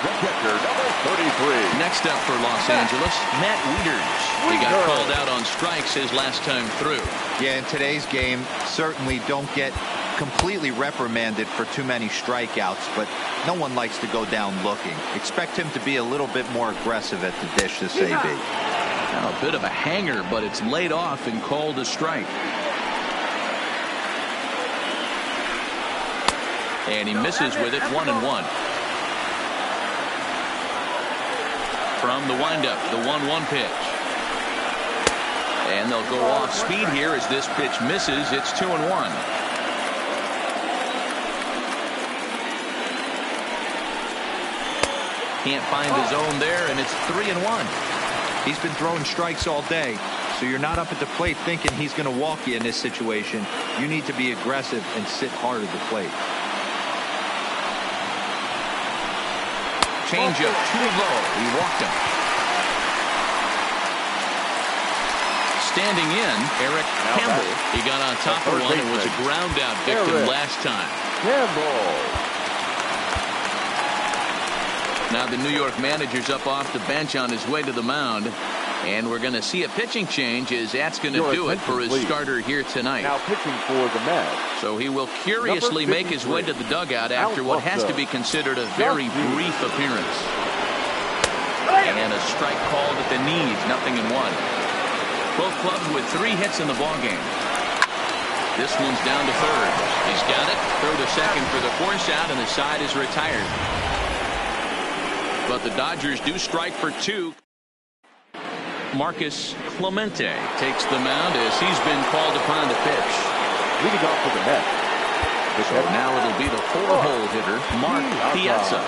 Speaker 3: The catcher, number 33.
Speaker 1: Next up for Los Angeles, Matt Wieters. He got called out on strikes his last time through.
Speaker 4: Yeah, in today's game, certainly don't get completely reprimanded for too many strikeouts, but no one likes to go down looking. Expect him to be a little bit more aggressive at the dish this AB.
Speaker 1: Now a bit of a hanger, but it's laid off and called a strike. And he misses with it, 1-1. From the windup, the 1-1 pitch. And they'll go off speed here as this pitch misses. It's 2-1. Can't find his own there, and it's 3-1.
Speaker 4: He's been throwing strikes all day, so you're not up at the plate thinking he's going to walk you in this situation. You need to be aggressive and sit hard at the plate.
Speaker 1: Changeup too low. He walked him. Standing in, Eric Campbell. He got on top of one and was a ground out victim last time.
Speaker 3: Campbell.
Speaker 1: Now the New York manager's up off the bench on his way to the mound. And we're going to see a pitching change as that's going to do it for his starter here tonight.
Speaker 3: Now pitching for the Mets.
Speaker 1: So he will curiously make his way to the dugout after what has to be considered a very brief appearance. And a strike called at the knees, 0-1. Both clubs with 3 hits in the ballgame. This one's down to third. He's got it. Throw to second for the force out, and the side is retired. But the Dodgers do strike for 2. Marcus Clemente takes the mound as he's been called upon to pitch.
Speaker 3: Leading off for the Mets.
Speaker 1: So now it'll be the 4-hole hitter, Mark Piazza.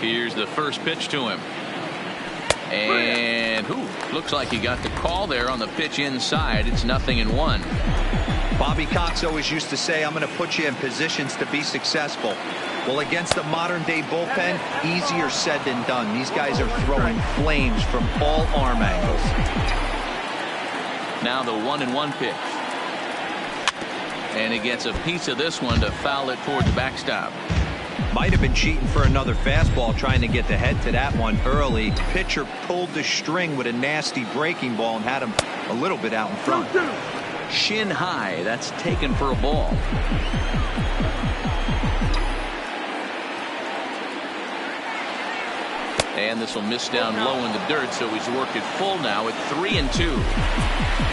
Speaker 1: Here's the first pitch to him. And looks like he got the call there on the pitch inside. It's 0-1.
Speaker 4: Bobby Cox always used to say, I'm going to put you in positions to be successful. Well, against the modern day bullpen, easier said than done. These guys are throwing flames from all arm angles.
Speaker 1: Now the 1-1 pitch. And he gets a piece of this one to foul it toward the backstop.
Speaker 4: Might have been cheating for another fastball, trying to get the head to that one early. Pitcher pulled the string with a nasty breaking ball and had him a little bit out in front.
Speaker 1: Shin high. That's taken for a ball. And this will miss down low in the dirt, so he's worked it full now at 3-2.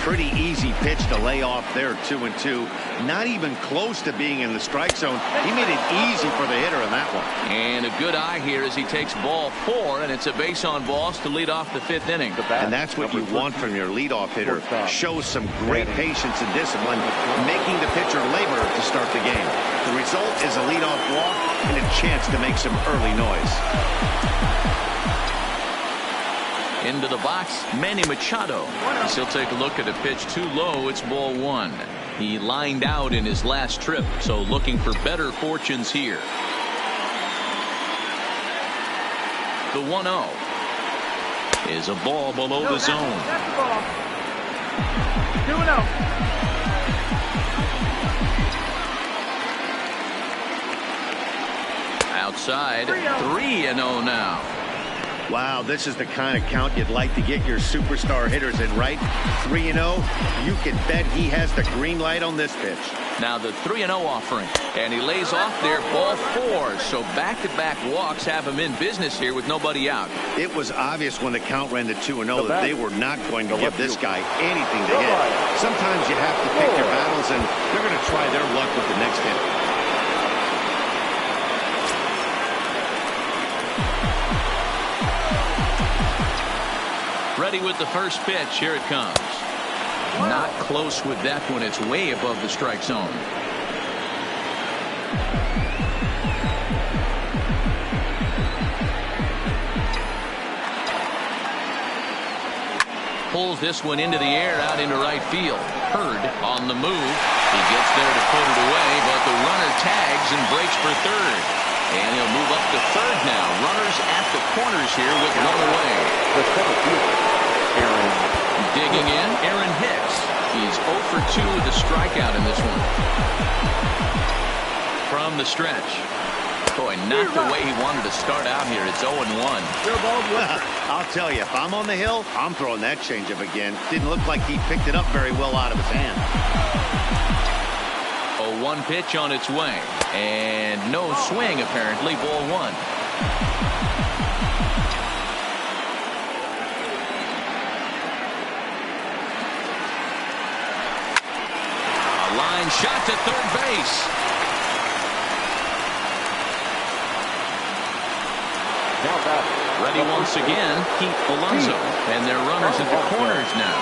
Speaker 2: Pretty easy pitch to lay off there, 2-2. Not even close to being in the strike zone. He made it easy for the hitter in that one.
Speaker 1: And a good eye here as he takes ball 4, and it's a base on balls to lead off the 5th inning.
Speaker 2: And that's what you want from your leadoff hitter. Shows some great patience and discipline, making the pitcher labor to start the game. The result is a leadoff walk and a chance to make some early noise.
Speaker 1: Into the box, Manny Machado. He'll take a look at a pitch too low. It's ball 1. He lined out in his last trip, so looking for better fortunes here. The 1-0 is a ball below the zone.
Speaker 6: That's the ball. 2-0.
Speaker 1: Outside, 3-0 now.
Speaker 2: Wow, this is the kind of count you'd like to get your superstar hitters in, right? 3-0, you can bet he has the green light on this pitch.
Speaker 1: Now the 3-0 offering, and he lays off there, ball 4. So back-to-back walks have him in business here with nobody out.
Speaker 2: It was obvious when the count ran to 2-0 that they were not going to give this guy anything to hit. Sometimes you have to pick your battles, and they're going to try their luck with the next hit.
Speaker 1: Ready with the first pitch. Here it comes. Not close with that one. It's way above the strike zone. Pulls this one into the air out into right field. Hurd on the move. He gets there to put it away, but the runner tags and breaks for third. And he'll move up to third now. Runners at the corners here with one away.
Speaker 3: The center fielder, Aaron.
Speaker 1: Digging in, Aaron Hicks. He's 0 for 2 with a strikeout in this one. From the stretch. Boy, not the way he wanted to start out here. It's 0-1.
Speaker 2: I'll tell you, if I'm on the hill, I'm throwing that changeup again. Didn't look like he picked it up very well out of his hand.
Speaker 1: 0-1 pitch on its way. And no swing, apparently. Ball 1. A line shot to third base. Ready once again, Pete Alonso. And their runners at the corners now.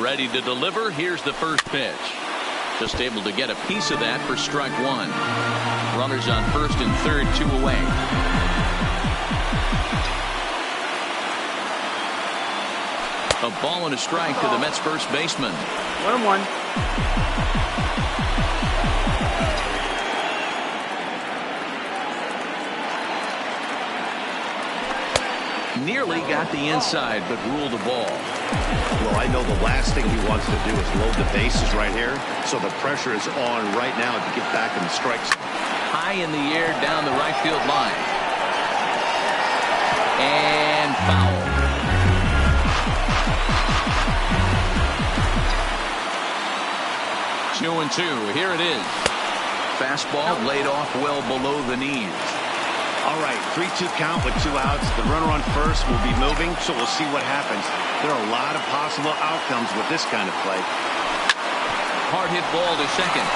Speaker 1: Ready to deliver. Here's the first pitch. Just able to get a piece of that for strike 1. Runners on first and third, 2 away. A ball and a strike to the Mets first baseman.
Speaker 6: 1-1.
Speaker 1: Nearly got the inside, but ruled the ball.
Speaker 2: Well, I know the last thing he wants to do is load the bases right here, so the pressure is on right now to get back in the strike zone.
Speaker 1: High in the air down the right field line. And foul. 2-2. Here it is. Fastball laid off well below the knees.
Speaker 2: All right, 3-2 count with 2 outs. The runner on first will be moving, so we'll see what happens. There are a lot of possible outcomes with this kind of play.
Speaker 1: Hard hit ball to second.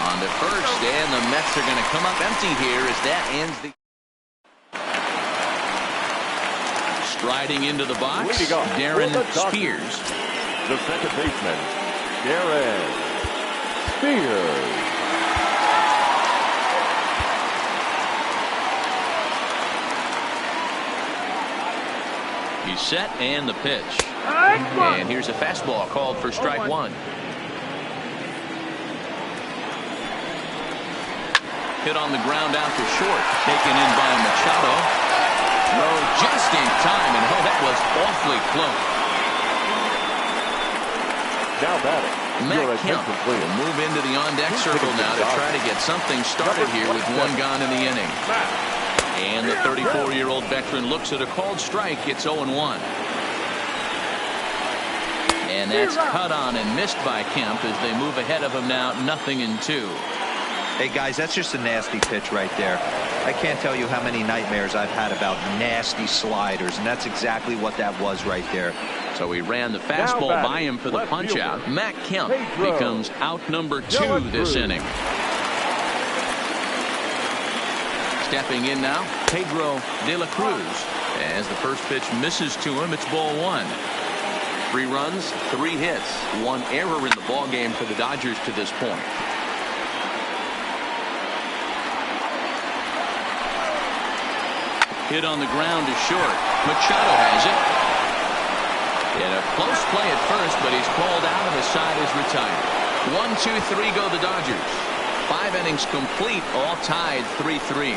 Speaker 1: On to first, and the Mets are going to come up empty here as that ends the. Striding into the box, Darren Spears.
Speaker 3: The second baseman, Darren Spears.
Speaker 1: He's set and the pitch. And here's a fastball called for strike 1. Hit on the ground out to short. Taken in by Machado. Throw just in time, and that was awfully close.
Speaker 3: Now batting.
Speaker 1: Matt Kemp will move into the on-deck circle now to try to get something started here with 1 gone in the inning. And the 34-year-old veteran looks at a called strike. It's 0-1. And that's cut on and missed by Kemp as they move ahead of him now, 0-2.
Speaker 4: Hey, guys, that's just a nasty pitch right there. I can't tell you how many nightmares I've had about nasty sliders, and that's exactly what that was right there.
Speaker 1: So he ran the fastball by him for the punch-out. Matt Kemp becomes out number 2 this inning. Stepping in now, Pedro de la Cruz. As the first pitch misses to him, it's ball 1. 3 runs, 3 hits, 1 error in the ball game for the Dodgers to this point. Hit on the ground is short. Machado has it. In a close play at first, but he's called out and the side is retired. 1, 2, 3 go the Dodgers. 5 innings complete, all tied 3-3.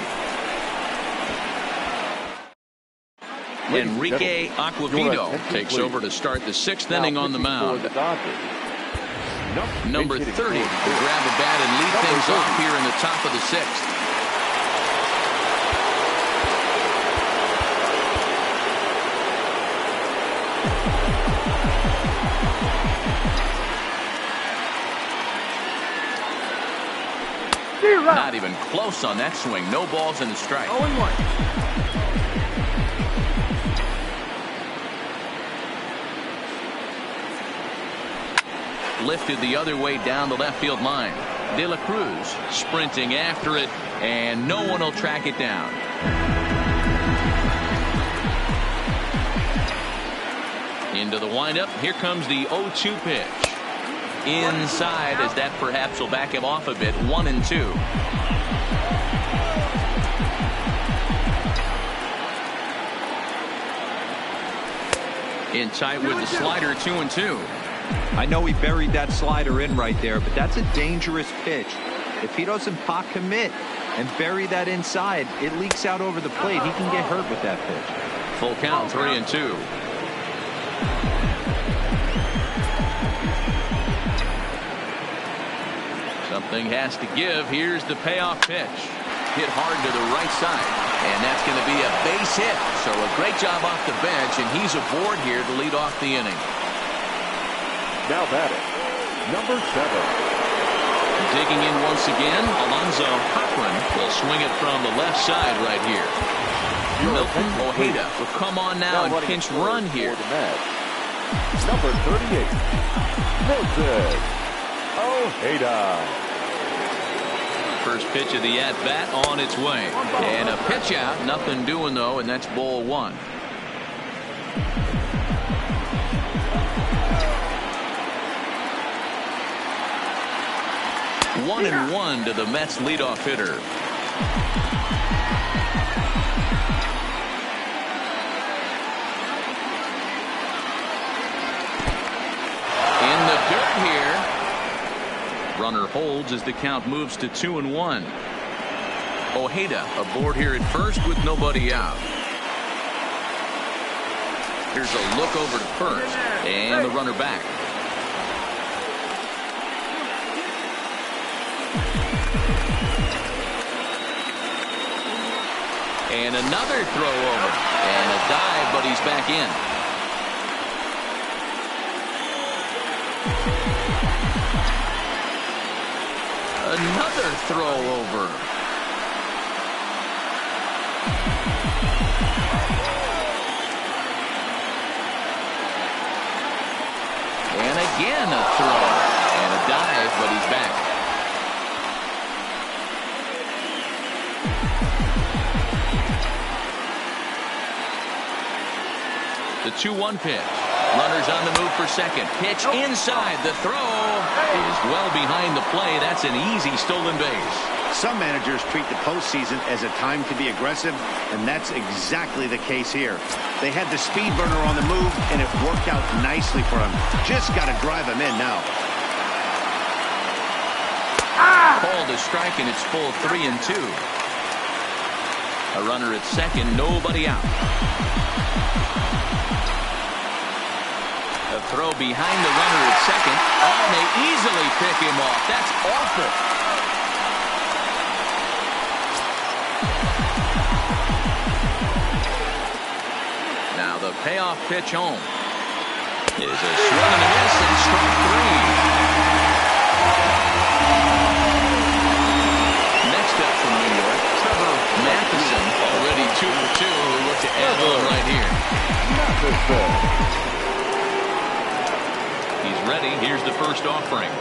Speaker 1: Enrique Aquavito takes over to start the 6th inning on the mound. Number 30 will grab a bat and lead things off here in the top of the 6th. Not even close on that swing. No balls and a strike.
Speaker 6: 0-1.
Speaker 1: Lifted the other way down the left field line. De La Cruz sprinting after it, and no one will track it down. Into the windup. Here comes the 0-2 pitch. Inside, as that perhaps will back him off a bit. 1-2. In tight with the slider. 2-2.
Speaker 4: I know he buried that slider in right there, but that's a dangerous pitch. If he doesn't pot commit and bury that inside, it leaks out over the plate. He can get hurt with that pitch.
Speaker 1: Full count. 3-2. Something has to give. Here's the payoff pitch. Hit hard to the right side, and that's going to be a base hit. So a great job off the bench, and he's aboard here to lead off the inning.
Speaker 3: Now batting, number 7.
Speaker 1: Digging in once again, Alonzo Cochran will swing it from the left side right here. Milton Ojeda will come on now and pinch run here.
Speaker 3: Number 38, Milton Ojeda.
Speaker 1: First pitch of the at-bat on its way. And a pitch out. Nothing doing, though, and that's ball 1. One and 1 to the Mets leadoff hitter. In the dirt here. Runner holds as the count moves to 2-1. Ojeda aboard here at first with nobody out. Here's a look over to first, and the runner back. And another throw over, and a dive, but he's back in. Another throw over. And again a throw. And a dive, but he's back. The 2-1 pitch. Runners on the move for second. Pitch inside. The throw is well behind the play. That's an easy stolen base.
Speaker 2: Some managers treat the postseason as a time to be aggressive, and that's exactly the case here. They had the speed burner on the move, and it worked out nicely for him. Just got to drive him in now.
Speaker 1: Called a strike, and it's full 3-2. A runner at second, nobody out. A throw behind the runner at second. Oh, and they easily pick him off. That's awful. Now the payoff pitch home is a swing and a miss, and strike 3. Next up from New York, Trevor Matheson, already 2 for 2. Who look to add on right here. He's ready. Here's the first offering.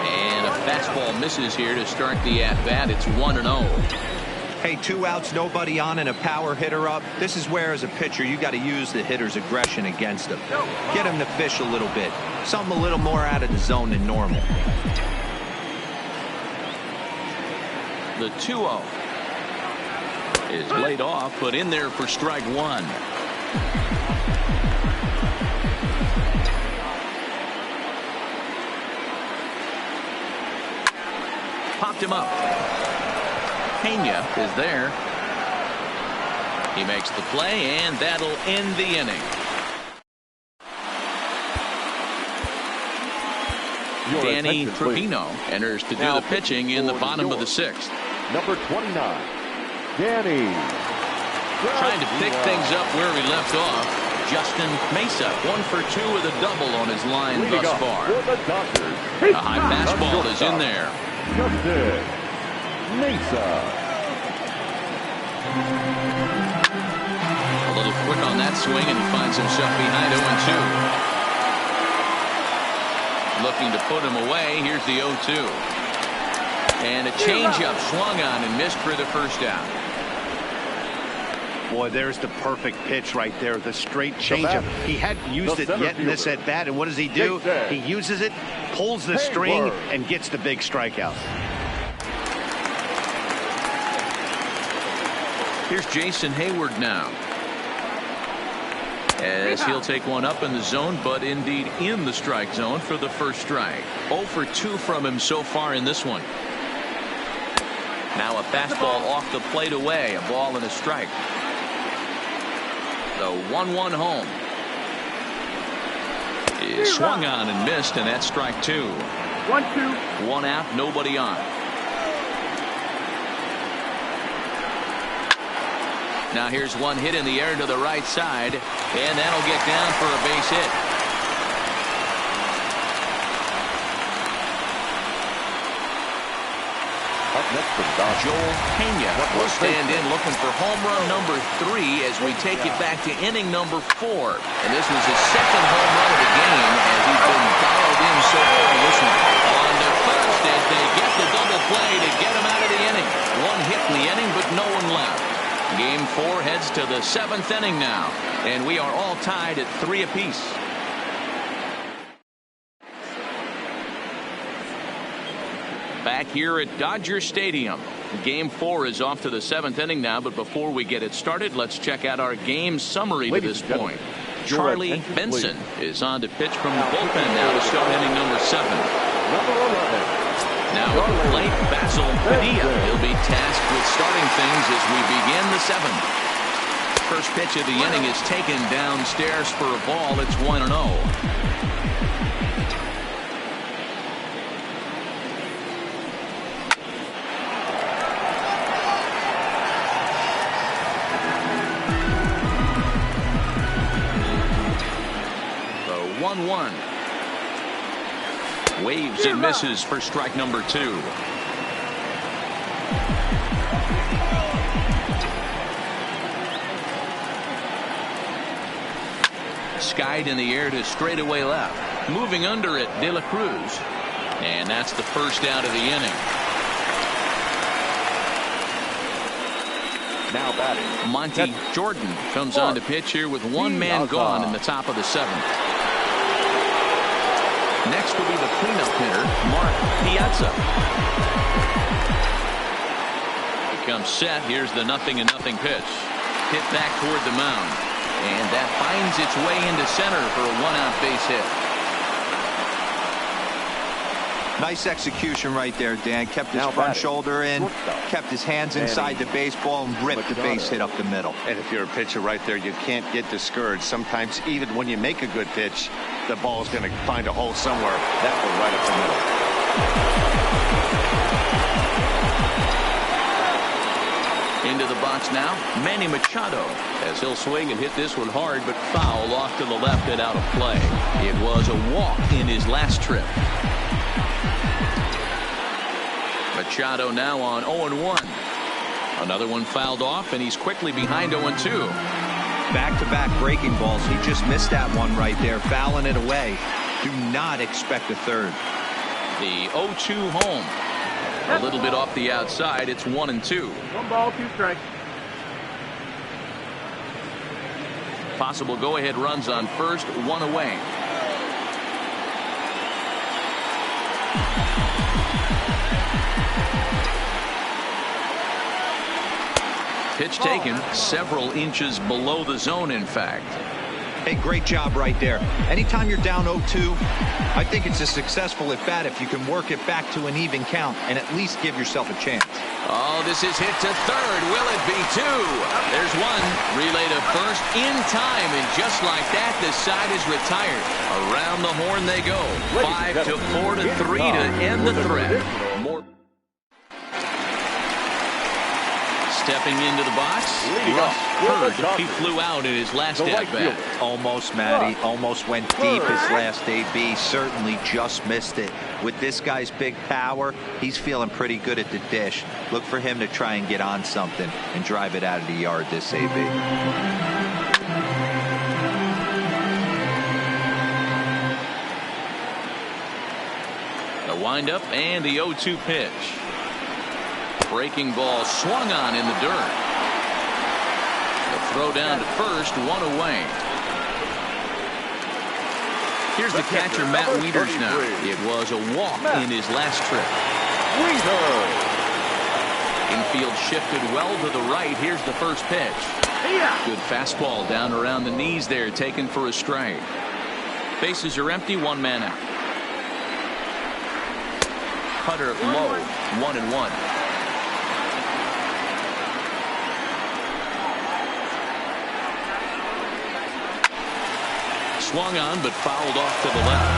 Speaker 1: And a fastball misses here to start the at-bat. It's 1-0.
Speaker 4: Hey, 2 outs, nobody on, and a power hitter up. This is where, as a pitcher, you got to use the hitter's aggression against him. Get him to fish a little bit. Something a little more out of the zone than normal.
Speaker 1: The 2-0 is laid off, put in there for strike 1. Popped him up. Pena is there. He makes the play, and that'll end the inning. Danny Trevino enters to do the pitching in the bottom of the 6th.
Speaker 3: Number 29, Danny.
Speaker 1: Trying to pick things up where we left off. Justin Mesa, 1 for 2 with a double on his line thus far. A high fastball is in there.
Speaker 3: Justin Mesa.
Speaker 1: A little quick on that swing, and he finds himself behind 0-2. Looking to put him away. Here's the 0-2. And a changeup swung on and missed for the first out.
Speaker 2: Boy, there's the perfect pitch right there. The straight changeup. He hadn't used it yet in this at bat. And what does he do? He uses it, pulls the string, and gets the big strikeout.
Speaker 1: Here's Jason Hayward now, as he'll take one up in the zone, but indeed in the strike zone for the first strike. 0 for 2 from him so far in this one. Now a fastball off the plate away, a ball and a strike. The 1-1 home is swung on and missed, and that's strike 2.
Speaker 6: 1-2.
Speaker 1: 1 out, nobody on. Now here's one hit in the air to the right side, and that'll get down for a base hit.
Speaker 3: Up next from Dodgers,
Speaker 1: Joel Pena will stand in looking for home run number 3 as we take it back to inning number 4. And this was his second home run of the game, as he's been dialed in so far in this one. On to first as they get the double play to get him out of the inning. 1 hit in the inning, but no one left. Game 4 heads to the 7th inning now, and we are all tied at 3 apiece. Back here at Dodger Stadium. Game 4 is off to the 7th inning now, but before we get it started, let's check out our game summary to this point. Charlie Benson is on to pitch from the bullpen now to start inning number 7. Now at the plate, Basil Padilla. He'll be tasked with starting things as we begin the 7th. First pitch of the inning is taken downstairs for a ball. It's 1-0. The 1-1. Waves and misses for strike number 2. Skied in the air to straightaway left. Moving under it, De La Cruz. And that's the first out of the inning.
Speaker 3: Now batting,
Speaker 1: Monty Jordan comes on to pitch here with 1 man gone in the top of the 7th. Next will be the cleanup hitter, Mark Piazza. He comes set. Here's the 0-0 pitch. Hit back toward the mound. And that finds its way into center for a 1-out base hit.
Speaker 4: Nice execution right there, Dan. Kept his front shoulder in, kept his hands inside the baseball, and ripped the base hit up the middle.
Speaker 2: And if you're a pitcher right there, you can't get discouraged. Sometimes even when you make a good pitch, the ball's going to find a hole somewhere. That one right up the middle.
Speaker 1: Into the box now, Manny Machado, as he'll swing and hit this one hard, but foul off to the left and out of play. It was a walk in his last trip. Machado now on 0-1. Another one fouled off, and he's quickly behind 0-2.
Speaker 4: Back-to-back breaking balls. He just missed that one right there, fouling it away. Do not expect a third.
Speaker 1: The 0-2 home. A little bit off the outside. It's 1-2.
Speaker 6: 1 ball, 2 strikes.
Speaker 1: Possible go-ahead runs on first, 1 away. Pitch taken several inches below the zone, in fact.
Speaker 4: Hey, great job right there. Anytime you're down 0-2, I think it's a successful at bat if you can work it back to an even count and at least give yourself a chance.
Speaker 1: Oh, this is hit to third. Will it be two? There's one. Relay to first in time, and just like that, the side is retired. Around the horn they go. 5-4 to 3 to end the threat. Stepping into the box, Russ Hurd. He flew out in his last at-bat.
Speaker 4: Almost, Matty. Almost went deep his last AB. Certainly just missed it. With this guy's big power, he's feeling pretty good at the dish. Look for him to try and get on something and drive it out of the yard this AB.
Speaker 1: The windup and the 0-2 pitch. Breaking ball swung on in the dirt. The throw down to first, one away. Here's the catcher, Matt Wieters now. It was a walk in his last trip. Infield shifted well to the right. Here's the first pitch. Good fastball down around the knees there, taken for a strike. Bases are empty, one man out. Cutter low, 1-1. Swung on, but fouled off to the left.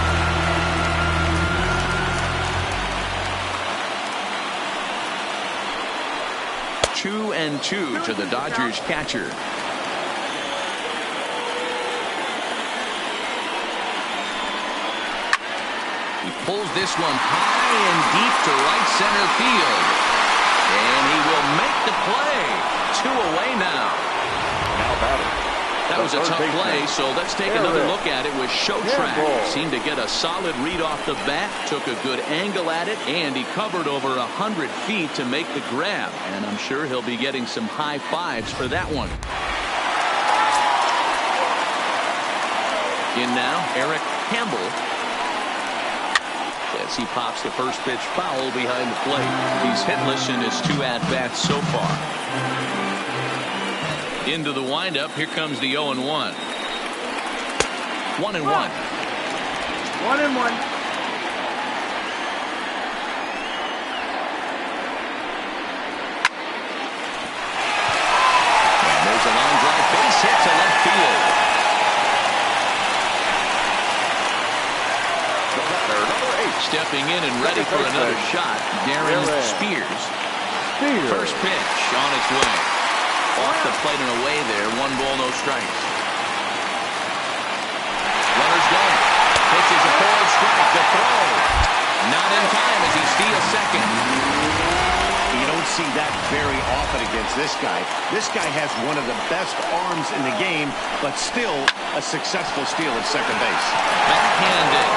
Speaker 1: Two and two to the Dodgers catcher. He pulls this one high and deep to right center field. And he will make the play. Two away now.
Speaker 3: Now batting.
Speaker 1: That was a tough play, so let's take another look at it with Showtrack. Seemed to get a solid read off the bat, took a good angle at it, and he covered over 100 feet to make the grab. And I'm sure he'll be getting some high fives for that one. In now, Eric Campbell. As he pops the first pitch foul behind the plate. He's hitless in his 2 at-bats so far. Into the windup. Here comes the 0-1. 1-1.
Speaker 6: 1-1.
Speaker 1: There's a line drive base hit to left field. Stepping in and ready for another shot, Darren Spears. First pitch on its way. Off the plate and away there. 1 ball, no strikes. Runner's going. Pitches a forward strike. The throw. Not in time as he steals second.
Speaker 2: You don't see that very often against this guy. This guy has one of the best arms in the game, but still a successful steal at second base.
Speaker 1: Backhanded.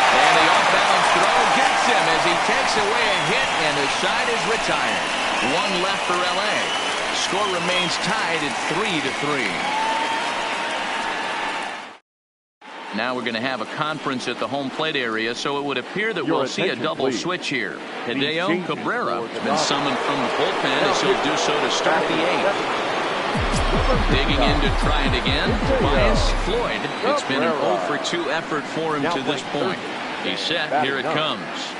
Speaker 1: And the off-balance throw gets him as he takes away a hit, and the side is retired. 1 left for L.A. Score remains tied at 3-3. Now we're going to have a conference at the home plate area, so it would appear that we'll see a double switch here. Hideo Cabrera has been summoned from the bullpen as he'll do so to start the 8th. Digging in to try it again, Tobias Floyd. It's been an 0-for-2 effort for him to this point. He's set. Here it comes.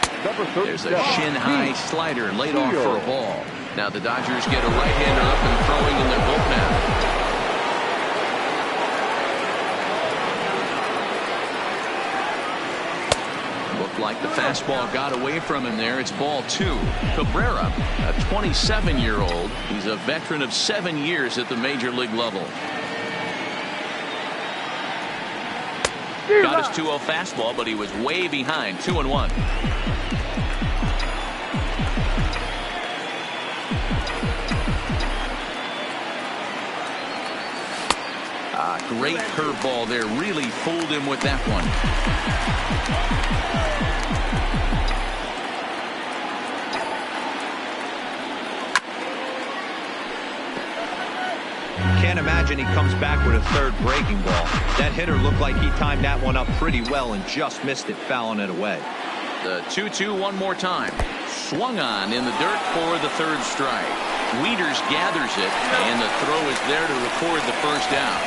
Speaker 1: There's a shin-high slider laid off for a ball. Now the Dodgers get a right-hander up and throwing in their bullpen. Looked like the fastball got away from him there. It's ball 2. Cabrera, a 27-year-old. He's a veteran of 7 years at the major league level. Got his 2-0 fastball, but he was way behind. 2-1. Great curveball there. Really fooled him with that one.
Speaker 4: Can't imagine he comes back with a third breaking ball. That hitter looked like he timed that one up pretty well and just missed it, fouling it away.
Speaker 1: The 2-2 one more time. Swung on in the dirt for the third strike. Wieters gathers it, and the throw is there to record the first down.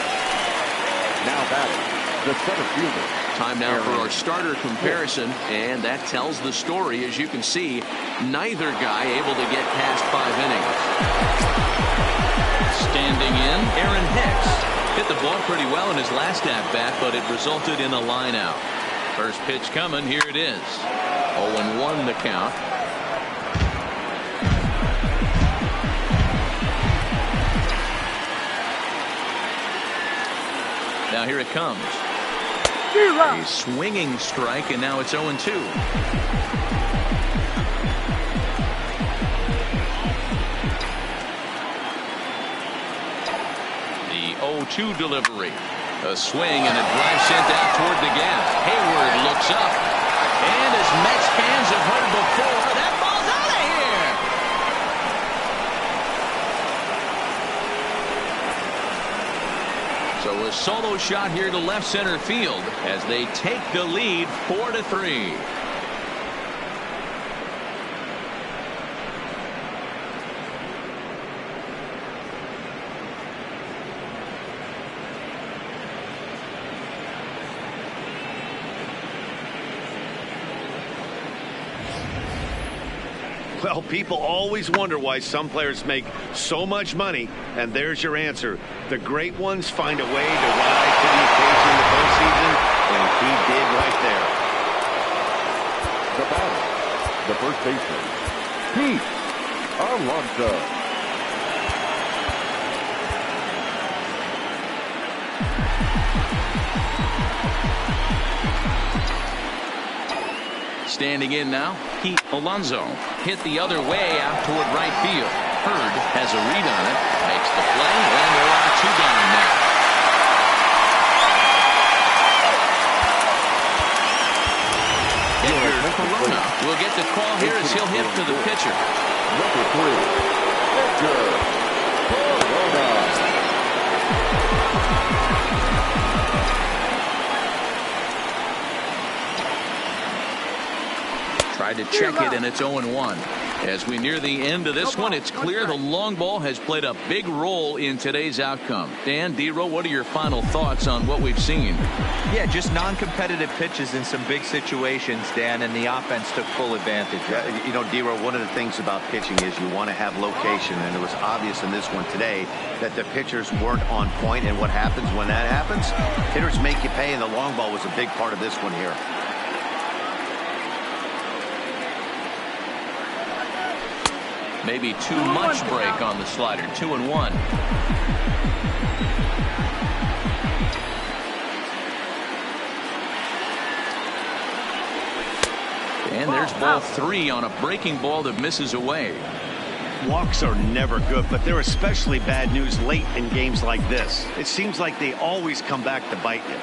Speaker 2: Now
Speaker 3: batting, the center fielder.
Speaker 1: Time now for our starter comparison, and that tells the story. As you can see, neither guy able to get past 5 innings. Standing in, Aaron Hicks hit the ball pretty well in his last at-bat, but it resulted in a line out. First pitch coming, here it is. 0-1 the count. Now here it comes. A swinging strike, and now it's 0-2. The 0-2 delivery. A swing and a drive sent out toward the gap. Hayward looks up. And as Mets fans have heard before, that ball's out of here. So a solo shot here to left center field as they take the lead 4-3.
Speaker 2: Well, people always wonder why some players make so much money, and there's your answer. The great ones find a way to rise to the occasion in the postseason, and he did right there.
Speaker 3: The batter, the first baseman, Pete Alonso.
Speaker 1: Standing in now, Pete Alonso hit the other way out toward right field. Hurd has a read on it, makes the play, and there are 2 down now. Edgar Corona will get the call here as he'll hit to the pitcher.
Speaker 3: Number 3, Edgar Corona.
Speaker 1: Tried to check it, and it's 0-1. As we near the end of this one, it's clear the long ball has played a big role in today's outcome. Dan, D-Row, what are your final thoughts on what we've seen?
Speaker 4: Yeah, just non-competitive pitches in some big situations, Dan, and the offense took full advantage.
Speaker 2: Yeah, you know, D-Row, one of the things about pitching is you want to have location, and it was obvious in this one today that the pitchers weren't on point, and what happens when that happens? Hitters make you pay, and the long ball was a big part of this one here.
Speaker 1: Maybe too much break on the slider. 2-1. And there's ball 3 on a breaking ball that misses away.
Speaker 2: Walks are never good, but they're especially bad news late in games like this. It seems like they always come back to bite you.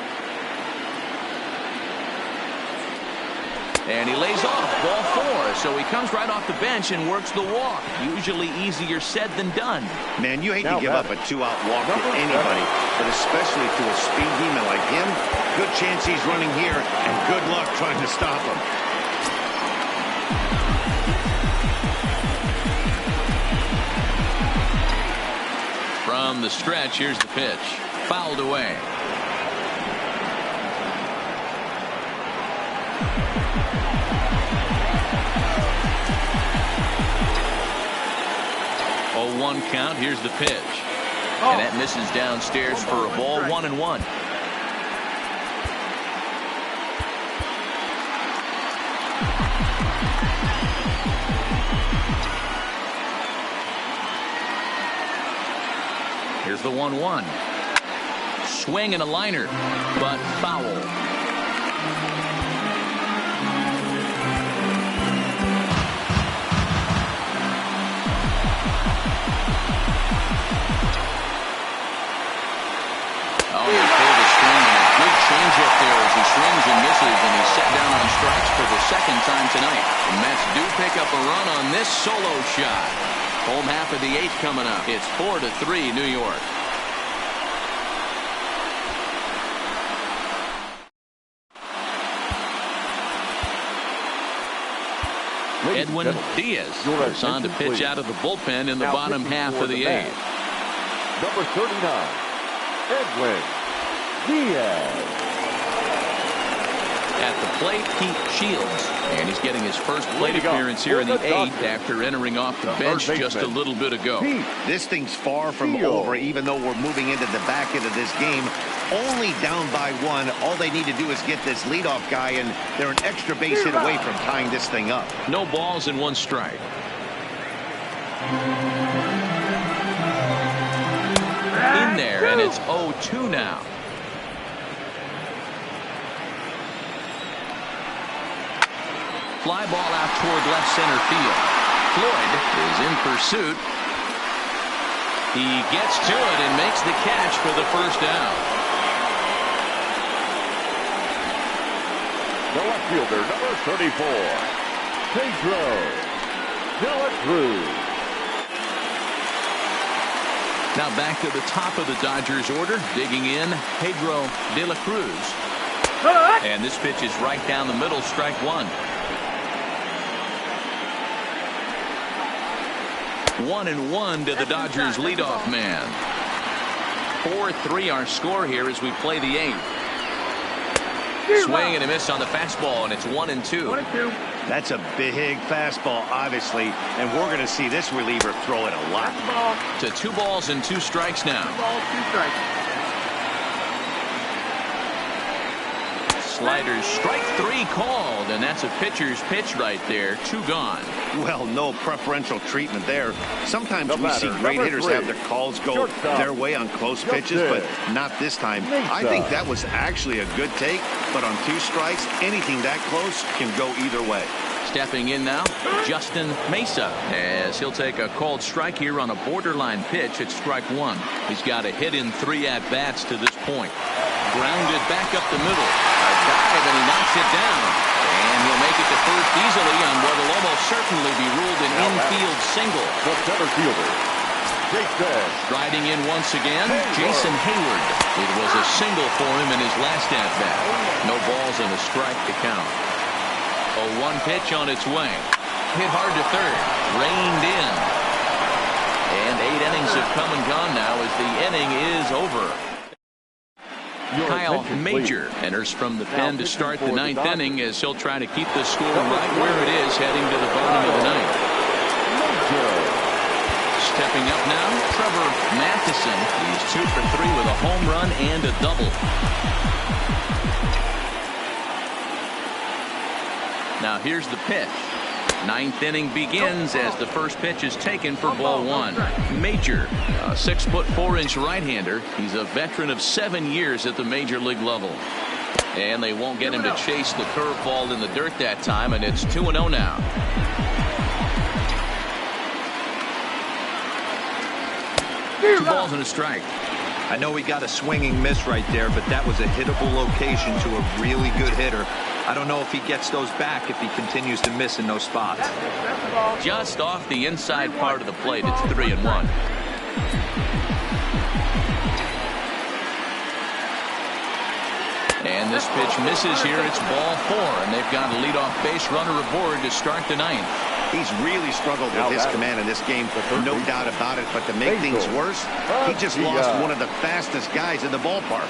Speaker 1: And he lays off ball 4, so he comes right off the bench and works the walk. Usually easier said than done.
Speaker 2: Man, you hate to give up a 2-out walk to anybody, but especially to a speed demon like him. Good chance he's running here, and good luck trying to stop him.
Speaker 1: From the stretch, here's the pitch. Fouled away. Oh, 1 count. Here's the pitch. And that misses downstairs for a ball. 1-1. Here's the 1-1. Swing and a liner, but foul. Oh, he pulled a string and a good changeup there as he swings and misses, and he's set down on strikes for the 2nd time tonight. The Mets do pick up a run on this solo shot. Home half of the 8th coming up. It's 4-3 New York. Edwin Diaz goes on to pitch out of the bullpen in the bottom half of the 8th.
Speaker 3: Number 39, Edwin Diaz.
Speaker 1: At the plate, Pete Shields. And he's getting his first plate appearance here in the 8th after entering off the bench just a little bit ago.
Speaker 2: This thing's far from over, even though we're moving into the back end of this game. Only down by 1. All they need to do is get this leadoff guy, and they're an extra base hit away from tying this thing up.
Speaker 1: No balls and 1 strike. In there, and it's 0-2 now. Fly ball out toward left center field. Floyd is in pursuit. He gets to it and makes the catch for the first down.
Speaker 3: The left fielder, number 34, Pedro De La Cruz.
Speaker 1: Now back to the top of the Dodgers order. Digging in, Pedro De La Cruz. And this pitch is right down the middle, strike 1. 1-1 to the Dodgers leadoff man. 4-3 our score here as we play the 8th. Swing and a miss on the fastball, and it's 1-2.
Speaker 6: 1-2.
Speaker 2: That's a big fastball, obviously, and we're going to see this reliever throw it a lot.
Speaker 1: To 2 balls and 2 strikes now.
Speaker 6: 2 balls, 2 strikes.
Speaker 1: Sliders, strike 3 called, and that's a pitcher's pitch right there. 2 gone.
Speaker 2: Well, no preferential treatment there. Sometimes
Speaker 3: The
Speaker 2: we see
Speaker 3: batter,
Speaker 2: great
Speaker 3: number
Speaker 2: hitters
Speaker 3: 3,
Speaker 2: have their calls go
Speaker 3: shortstop,
Speaker 2: their way on close pitches, but not this time. I think that was actually a good take, but on 2 strikes, anything that close can go either way.
Speaker 1: Stepping in now, Justin Mesa, as he'll take a called strike here on a borderline pitch at strike 1. He's got a hit in 3 at-bats to this point. Grounded back up the middle. A dive, and he knocks it down. And he'll make it to first easily on what will almost certainly be ruled an infield single.
Speaker 3: The center fielder, Jason.
Speaker 1: Striding in once again, Jason Hayward. It was a single for him in his last at-bat. No balls and a strike to count. A 1 pitch on its way. Hit hard to third. Reined in. And 8 innings have come and gone now as the inning is over. Kyle Major enters from the pen to start the 9th inning as he'll try to keep the score right where it is heading to the bottom of the 9th. Stepping up now, Trevor Matheson. He's 2 for 3 with a home run and a double. Now here's the pitch. 9th inning begins as the first pitch is taken for ball 1. Major, a 6'4" right-hander. He's a veteran of 7 years at the major league level. And they won't get him to chase the curveball in the dirt that time, and it's 2-0 now. Two balls and a strike.
Speaker 4: I know he got a swinging miss right there, but that was a hittable location to a really good hitter. I don't know if he gets those back if he continues to miss in those spots.
Speaker 1: Just off the inside part of the plate, it's 3-1. And this pitch misses here. It's ball 4, and they've got a leadoff base runner aboard to start the 9th.
Speaker 2: He's really struggled with his command in this game, no doubt about it. But to make things worse, he just lost one of the fastest guys in the ballpark.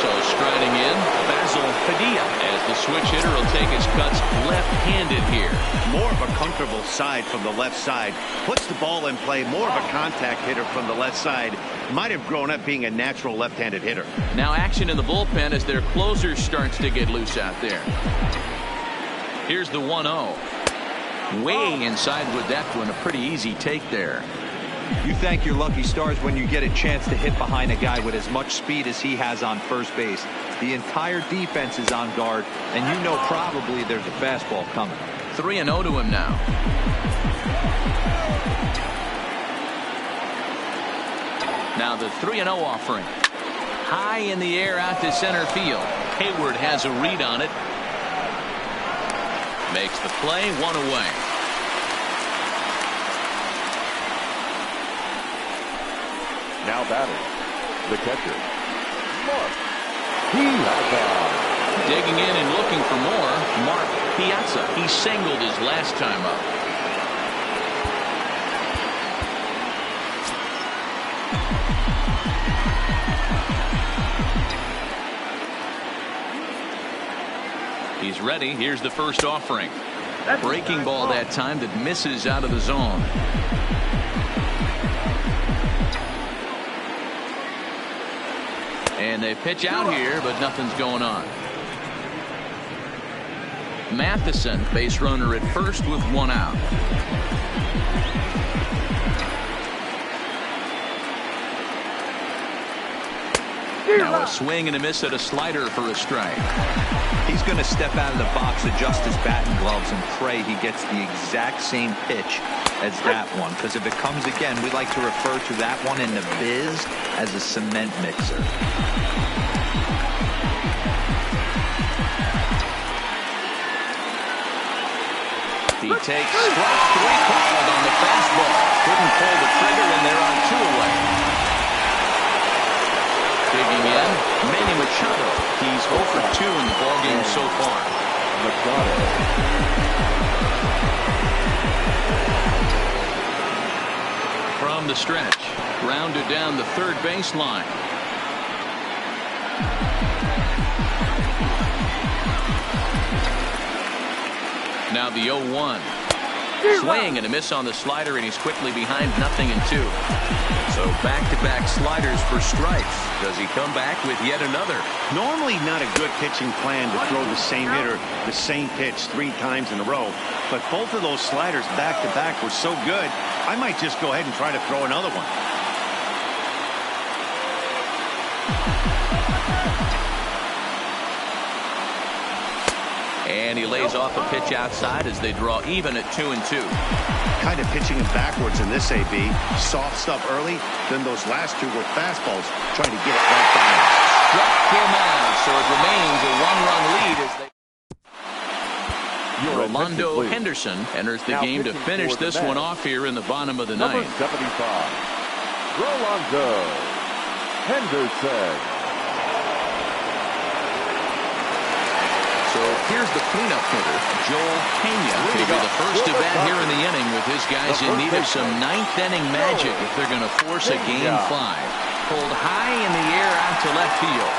Speaker 1: So striding in, Basil Padilla, as the switch hitter will take his cuts left-handed here.
Speaker 2: More of a comfortable side from the left side. Puts the ball in play. More of a contact hitter from the left side. Might have grown up being a natural left-handed hitter.
Speaker 1: Now action in the bullpen as their closer starts to get loose out there. Here's the 1-0. Way inside with that one. A pretty easy take there.
Speaker 4: You thank your lucky stars when you get a chance to hit behind a guy with as much speed as he has on first base. The entire defense is on guard, and you know probably there's a fastball coming.
Speaker 1: 3-0 to him now. Now the 3-0 offering. High in the air out to center field. Hayward has a read on it. Makes the play, 1 away.
Speaker 3: Now batting, the catcher, Mark Piazza.
Speaker 1: Digging in and looking for more, Mark Piazza. He singled his last time up. He's ready. Here's the first offering.
Speaker 6: That's
Speaker 1: Breaking ball that time that misses out of the zone. And they pitch out here, but nothing's going on. Matheson, base runner at first with one out. Now a swing and a miss at a slider for a strike.
Speaker 4: He's going to step out of the box, adjust his bat and gloves, and pray he gets the exact same pitch as that one. Because if it comes again, we like to refer to that one in the biz as a cement mixer.
Speaker 1: He takes strike three called on the fastball. Couldn't pull the trigger, and there are two away. Digging in, Manny Machado. He's 0 for 2 in the ballgame so far.
Speaker 3: Machado.
Speaker 1: From the stretch, grounded down the third baseline. Now the 0-1. Swing and a miss on the slider, and he's quickly behind 0-2. So back-to-back sliders for strikes. Does he come back with yet another?
Speaker 2: Normally not a good pitching plan to throw the same hitter the same pitch 3 times in a row. But both of those sliders back-to-back were so good, I might just go ahead and try to throw another one.
Speaker 1: And he lays off a pitch outside as they draw even at 2-2.
Speaker 2: Kind of pitching him backwards in this AB. Soft stuff early, then those last 2 were fastballs, trying to get it right by him.
Speaker 1: Struck him out, so it remains a 1-run lead as they... Rolando Henderson enters the game to finish this one off here in the bottom of the ninth.
Speaker 3: Number 75, Rolando Henderson.
Speaker 1: So here's the cleanup hitter, Joel Pena. Will be the first at bat here in the inning with his guys in need of some ninth-inning magic if they're going to force a Game 5. Pulled high in the air out to left field.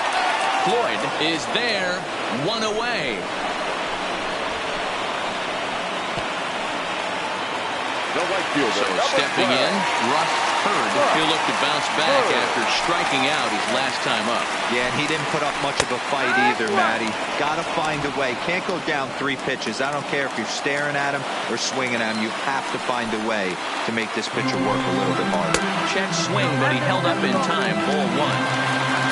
Speaker 1: Floyd is there, 1 away. So stepping in, Russ Hurd. He'll look to bounce back after striking out his last time up.
Speaker 4: Yeah, and he didn't put up much of a fight either, Matty. Got to find a way. Can't go down 3 pitches. I don't care if you're staring at him or swinging at him. You have to find a way to make this pitcher work a little bit harder.
Speaker 1: Check swing, but he held up in time. Ball 1.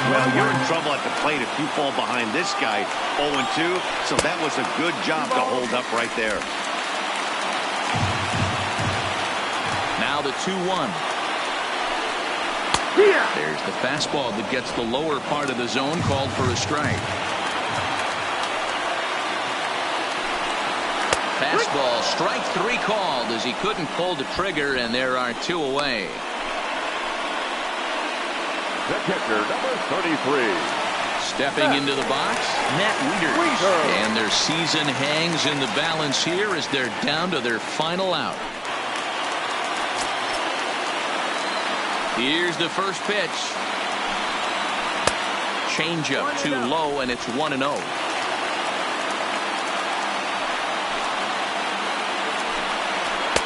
Speaker 2: Well, you're in trouble at the plate if you fall behind this guy 0-2. So that was a good job to hold up right there.
Speaker 1: Now the 2-1. There's the fastball that gets the lower part of the zone, called for a strike. Fastball, strike 3 called as he couldn't pull the trigger, and there are 2 away.
Speaker 3: The catcher, number 33.
Speaker 1: Stepping into the box, Matt Wieters. And their season hangs in the balance here as they're down to their final out. Here's the first pitch. Changeup too low, and it's 1-0.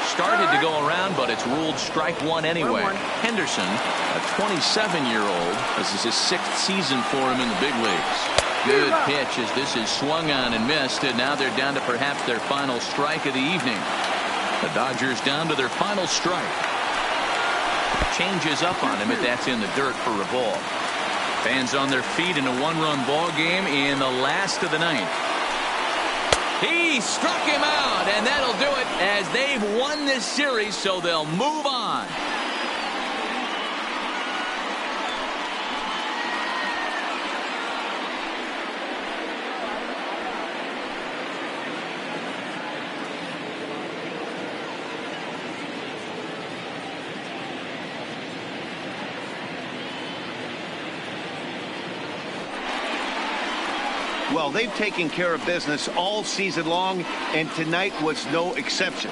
Speaker 1: Started to go around, but it's ruled strike 1 anyway. Henderson, a 27-year-old. This is his 6th season for him in the big leagues. Good pitch as this is swung on and missed, and now they're down to perhaps their final strike of the evening. The Dodgers down to their final strike. Changes up on him, but that's in the dirt for a ball. Fans on their feet in a 1-run ball game in the last of the 9th. He struck him out, and that'll do it as they've won this series, so they'll move on.
Speaker 2: Well, they've taken care of business all season long, and tonight was no exception.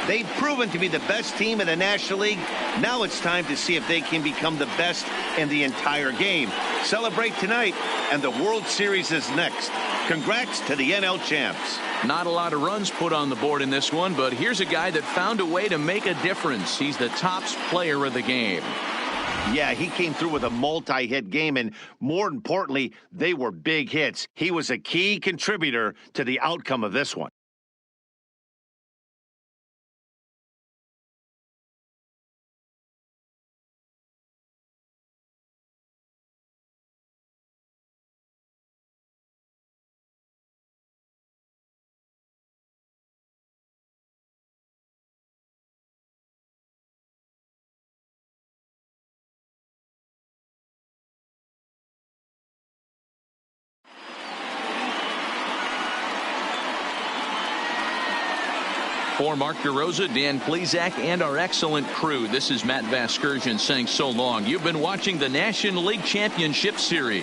Speaker 2: They've proven to be the best team in the National League. Now it's time to see if they can become the best in the entire game. Celebrate tonight, and the World Series is next. Congrats to the NL champs.
Speaker 1: Not a lot of runs put on the board in this one, but here's a guy that found a way to make a difference. He's the tops player of the game.
Speaker 2: Yeah, he came through with a multi-hit game, and more importantly, they were big hits. He was a key contributor to the outcome of this one.
Speaker 1: For Mark DeRosa, Dan Plesac, and our excellent crew, this is Matt Vasgersian saying so long. You've been watching the National League Championship Series.